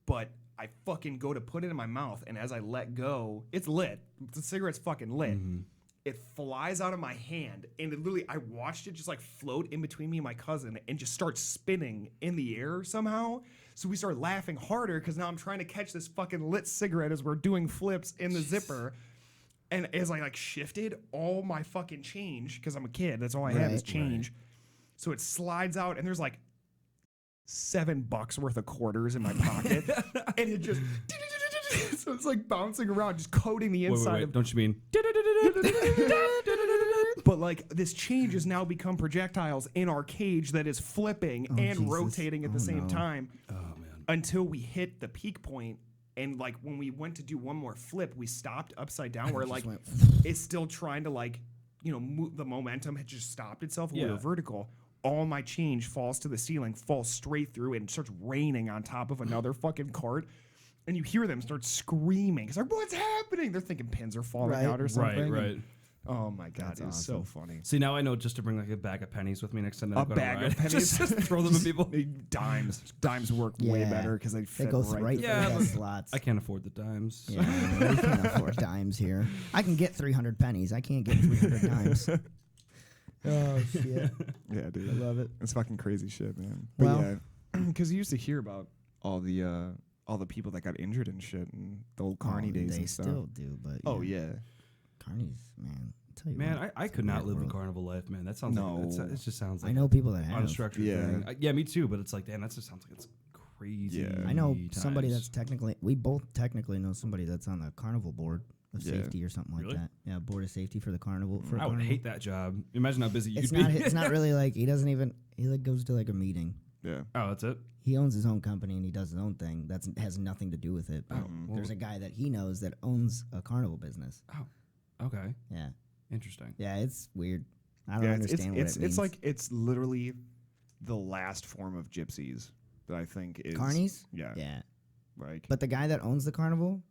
But I fucking go to put it in my mouth, and as I let go, it's lit. The cigarette's fucking lit. It flies out of my hand, and I watched it just like float in between me and my cousin and just start spinning in the air somehow. So we started laughing harder because now I'm trying to catch this fucking lit cigarette as we're doing flips in the zipper. And as I like shifted, all my fucking change, because I'm a kid, that's all I have is change. Right. So it slides out, and there's like $7 worth of quarters in my pocket, and it just so it's like bouncing around, just coating the inside. Wait, don't you mean? But like this change has now become projectiles in our cage that is flipping and rotating at the same time. Oh man! Until we hit the peak point, and like when we went to do one more flip, we stopped upside down where like it's still trying to like move, the momentum had just stopped itself. We were vertical. All my change falls to the ceiling, falls straight through, and starts raining on top of another fucking cart. And you hear them start screaming. It's like, what's happening? They're thinking pins are falling out or something. Right. Oh my god, That's it's awesome. so funny. See, now I know just to bring like a bag of pennies with me next time. A bag of pennies, just throw them at people. Dimes work way better because they fit go right. through the slots. I can't afford the dimes. Yeah, we can't afford dimes here. I can get 300 pennies. I can't get 300 dimes. Oh shit! Yeah, dude, I love it. It's fucking crazy shit, man. But yeah, because you used to hear about all the all the people that got injured and shit in the old Carney days They and stuff. still do, but Oh yeah. Carney's, man. I'll tell you Man, what, I it's a could not weird live world. the carnival life, man. That sounds No. like it just sounds like I know people that have. unstructured Yeah. thing. Yeah, me too. But it's like, damn, that just sounds like it's crazy. Yeah. I know somebody times. that's we both technically know somebody that's on the carnival board of Yeah. safety or something like Really? that. Yeah, board of safety for the carnival. For a I would carnival. hate that job. Imagine how busy It's you'd not. be. It's not really like he doesn't even. He like goes to like a meeting. Yeah. Oh, that's it. He owns his own company and he does his own thing. That has nothing to do with it. But well- there's a guy that he knows that owns a carnival business. Oh, okay, Yeah, interesting. yeah, it's weird. I don't Yeah, understand what it means. it's like it's literally the last form of gypsies that I think is Carnies. Yeah. Yeah, Like but the guy that owns the carnival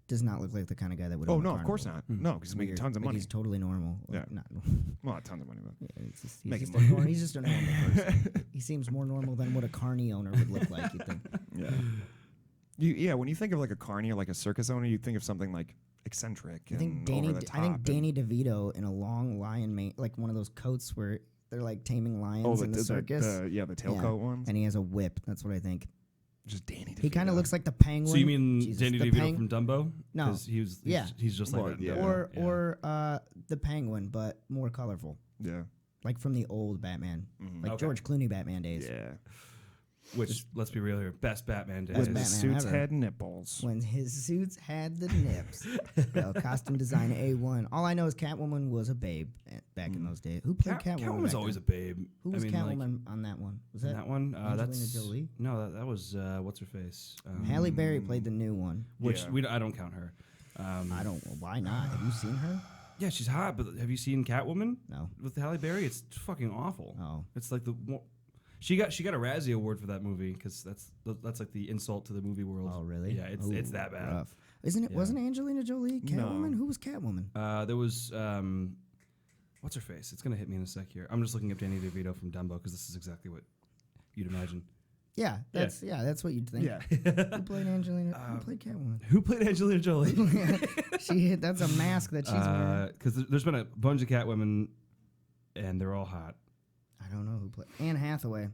does not look like the kind of guy that would. oh own a no, of course carnival. not. No, because he's making Weird. tons of Like, money. He's totally normal. Like, Yeah. not, Well, not tons of money, but yeah, he's just, Making a money. he's just a normal person. He seems more normal than what a carny owner would look like. You think? yeah. Yeah, when you think of like a carny or like a circus owner, you think of something like eccentric I think and Danny. over the top. I think and- Danny DeVito in a long lion mane, like one of those coats where they're like taming lions Oh, in the circus. the tailcoat ones. And he has a whip. That's what I think. Just Danny. He kind of DeVito. looks like the penguin. So you mean Jesus, Danny the DeVito from Dumbo? No. 'Cause he's Yeah. just like Well, that. yeah. Dumbo. the penguin, but more colorful, Yeah. like from the old Batman, Mhm. like Okay. George Clooney Batman days. Yeah. Which let's be real here, best Batman days. Best When the Batman suits ever. had nipples. When his suits had the nips. Well, costume design A1. All I know is Catwoman was a babe back in those days. Who played Catwoman? Catwoman was back always then? a babe. Who was I mean, like, Catwoman on that one? Was in that that one? Angelina That's Jolie? No, that was what's her face? Halle Berry played the new one. Which Yeah. I don't count her. I don't. Why not? Have you seen her? Yeah, she's hot, but have you seen Catwoman No. with Halle Berry? It's fucking awful. Oh. It's like she got a Razzie Award for that movie because that's like the insult to the movie world. Oh, really? Yeah, it's Ooh, that bad. rough. Isn't it? Yeah. Wasn't Angelina Jolie Catwoman? No. Who was Catwoman? There was what's her face? It's gonna hit me in a sec here. I'm just looking up Danny DeVito from Dumbo because this is exactly what you'd imagine. Yeah, that's what you'd think. Yeah. Who played Angelina? Who played Catwoman? Who played Angelina Jolie? That's a mask that she's wearing. Because there's been a bunch of Catwomen, and they're all hot. I don't know who played Anne Hathaway.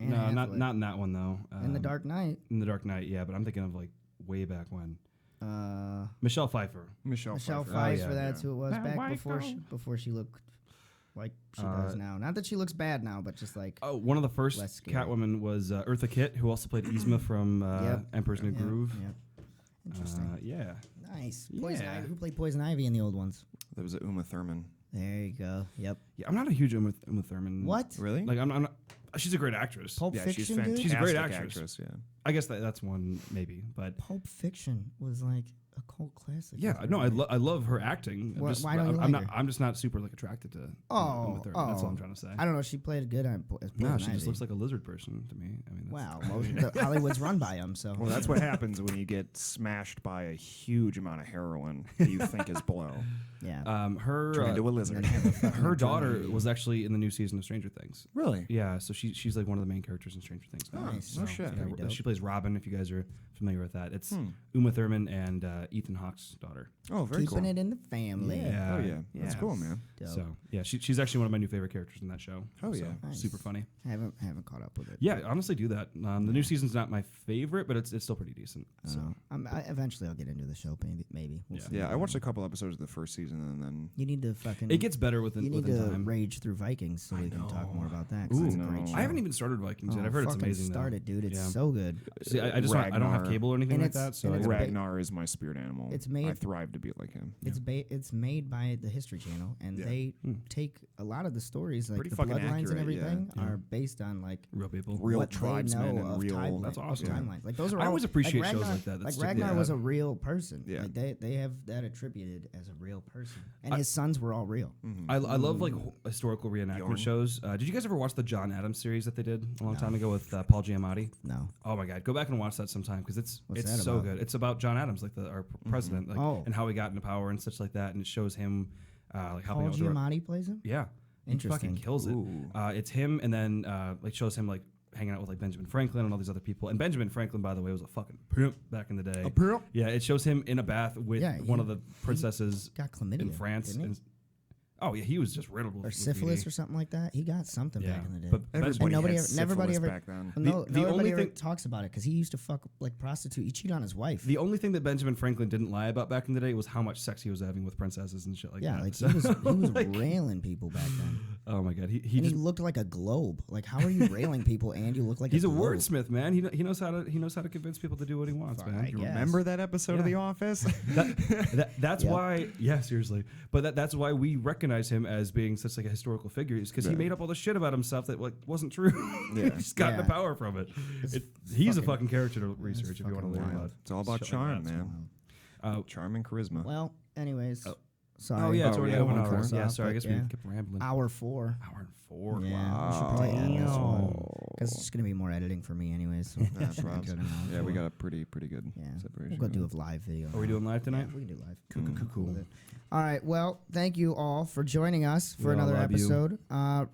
Anne No, Hathaway. not in that one though. In The Dark Knight. In The Dark Knight, yeah, but I'm thinking of like way back when. Uh, Michelle Pfeiffer. Michelle Pfeiffer. Pfeiffer. yeah, That's who it was That back white before she looked like she does now. Not that she looks bad now, but just like Oh, one of the first Less scary. Catwoman was Eartha Kitt, who also played Yzma from Yep. Emperor's New Yep, Groove. yep. Interesting. Yeah. Nice. Poison yeah. Ivy. Who played Poison Ivy in the old ones? There was a Uma Thurman. There you go. Yep. Yeah, I'm not a huge Uma Thurman. What? Really? Like, I'm not. She's a great actress. Pulp yeah, Fiction, she's dude? fantastic. She's a great actress. Yeah. I guess that's one maybe, but Pulp Fiction was like a cult classic. yeah, no, I love her acting. Why- Just, why don't you I'm like not. her? I'm just not super like attracted to Uma Thurman. That's all I'm trying to say. I don't know. She played good as No, Poison she just Ivy. looks like a lizard person to me. I mean, Wow, Hollywood's run by him. So Well, that's what happens when you get smashed by a huge amount of heroin that you think is blow. yeah. her Turn into a lizard. her daughter was actually in the new season of Stranger Things. Really? Yeah, so she's like one of the main characters in Stranger Things. now. Nice. No shit. Yeah, Very dope. she plays Robin. If you guys are familiar with that, it's Uma Thurman and Ethan Hawke's daughter. Oh, very Keeping cool. it in the family. Oh yeah, that's cool, man. Dope. So yeah, she's actually one of my new favorite characters in that show. Oh, So, yeah. Nice. super funny. Haven't caught up with it. Yeah, honestly, do that. The new season's not my favorite, but it's still pretty decent. So Eventually I'll get into the show. Maybe. We'll Yeah. see. Yeah, I watched a couple episodes of the first season and then. You need to fucking. it gets better You within need to time. rage through Vikings so we can talk more about that. 'cause Ooh, it's a no. great show. I haven't even started Vikings yet. Oh, I've heard it's fucking amazing. Start it, dude. It's Yeah. so good. See, I just I don't have Ragnar. cable or anything And like it's- that, so and I it's gotta- Ragnar is my spirit animal. It's made- I thrive to be like him. It's made by the History Channel, and Yeah. they take a lot of the stories, like Pretty the fucking bloodlines and accurate, everything, yeah. are based on like real people. Real what they tribesmen know and of real. timeline- That's of awesome. timelines. Like those are I all, always appreciate like shows Ragnar, like that. That's Like Ragnar yeah. was a real person. Yeah. Like they have that attributed as a real person, and his sons were all real. I love like historical reenactment Bjorn. shows. Did you guys ever watch the John Adams series that they did a long time ago with Paul Giamatti? No, Oh my God, go back and watch that sometime because it's What's it's that so about? good. It's about John Adams, like our president, like Oh. and how he got into power and such like that, and it shows him like helping Paul out with the Giamatti plays him. yeah, he Interesting. fucking kills it. Ooh. It's him, and then like shows him like hanging out with like Benjamin Franklin and all these other people. And Benjamin Franklin, by the way, was a fucking pimp back in the day. A pimp? Yeah, it shows him in a bath with Yeah, one of the princesses Got chlamydia in France. didn't he? And Oh yeah, he was just riddled with or graffiti. syphilis or something like that. He got something back in the day. But Everybody nobody had ever- everybody syphilis ever- back then. The nobody only ever thing- talks about it because he used to fuck like prostitute. He cheated on his wife. the only thing that Benjamin Franklin didn't lie about back in the day was how much sex he was having with princesses and shit like yeah, that. like So, he was like, railing people back then. oh my god, he And he just looked like a globe. Like, how are you railing people and you look like he's a globe? wordsmith, man. He knows how to convince people to do what he wants, Fuck, man. I You guess. remember that episode of Yeah. The Office? That's Yep. why, yeah, seriously. But that's why we recognize him as being such like a historical figure, is because he Yeah. made up all the shit about himself that like wasn't true. Yeah. He's got Yeah. the power from it. He's a fucking character to research if you want to fucking learn wild. about. It's all about shit like charm, that. man. Charm and charisma. Well, anyways. Oh. Sorry. Oh yeah, it's Oh, already yeah, over an one hour. hour. Yeah, sorry. I guess Yeah. we kept rambling. Hour 4. Hour and 4. Yeah, Wow. we should probably end this one. Wow. Because it's going to be more editing for me anyways. So That's should be right. good enough. Yeah, we got a pretty good Yeah. separation. We'll go do a live video. Are we doing live tonight? Yeah, we can do live. Cool. With it. All right. Well, thank you all for joining us for We all another love you. episode.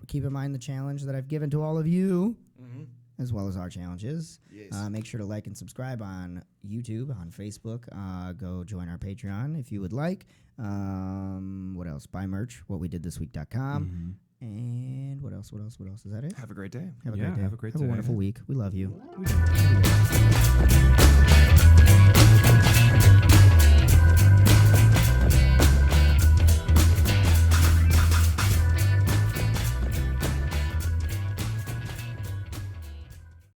Keep in mind the challenge that I've given to all of you, Mm-hmm. as well as our challenges. Yes. Make sure to like and subscribe on YouTube, on Facebook. Go join our Patreon if you would like. What else? Buy merch, whatwedidthisweek.com. And what else? What else? What else? Is that it? Have a great day. Have a Yeah, great day. have a great Have day. a wonderful week. We love you. We do.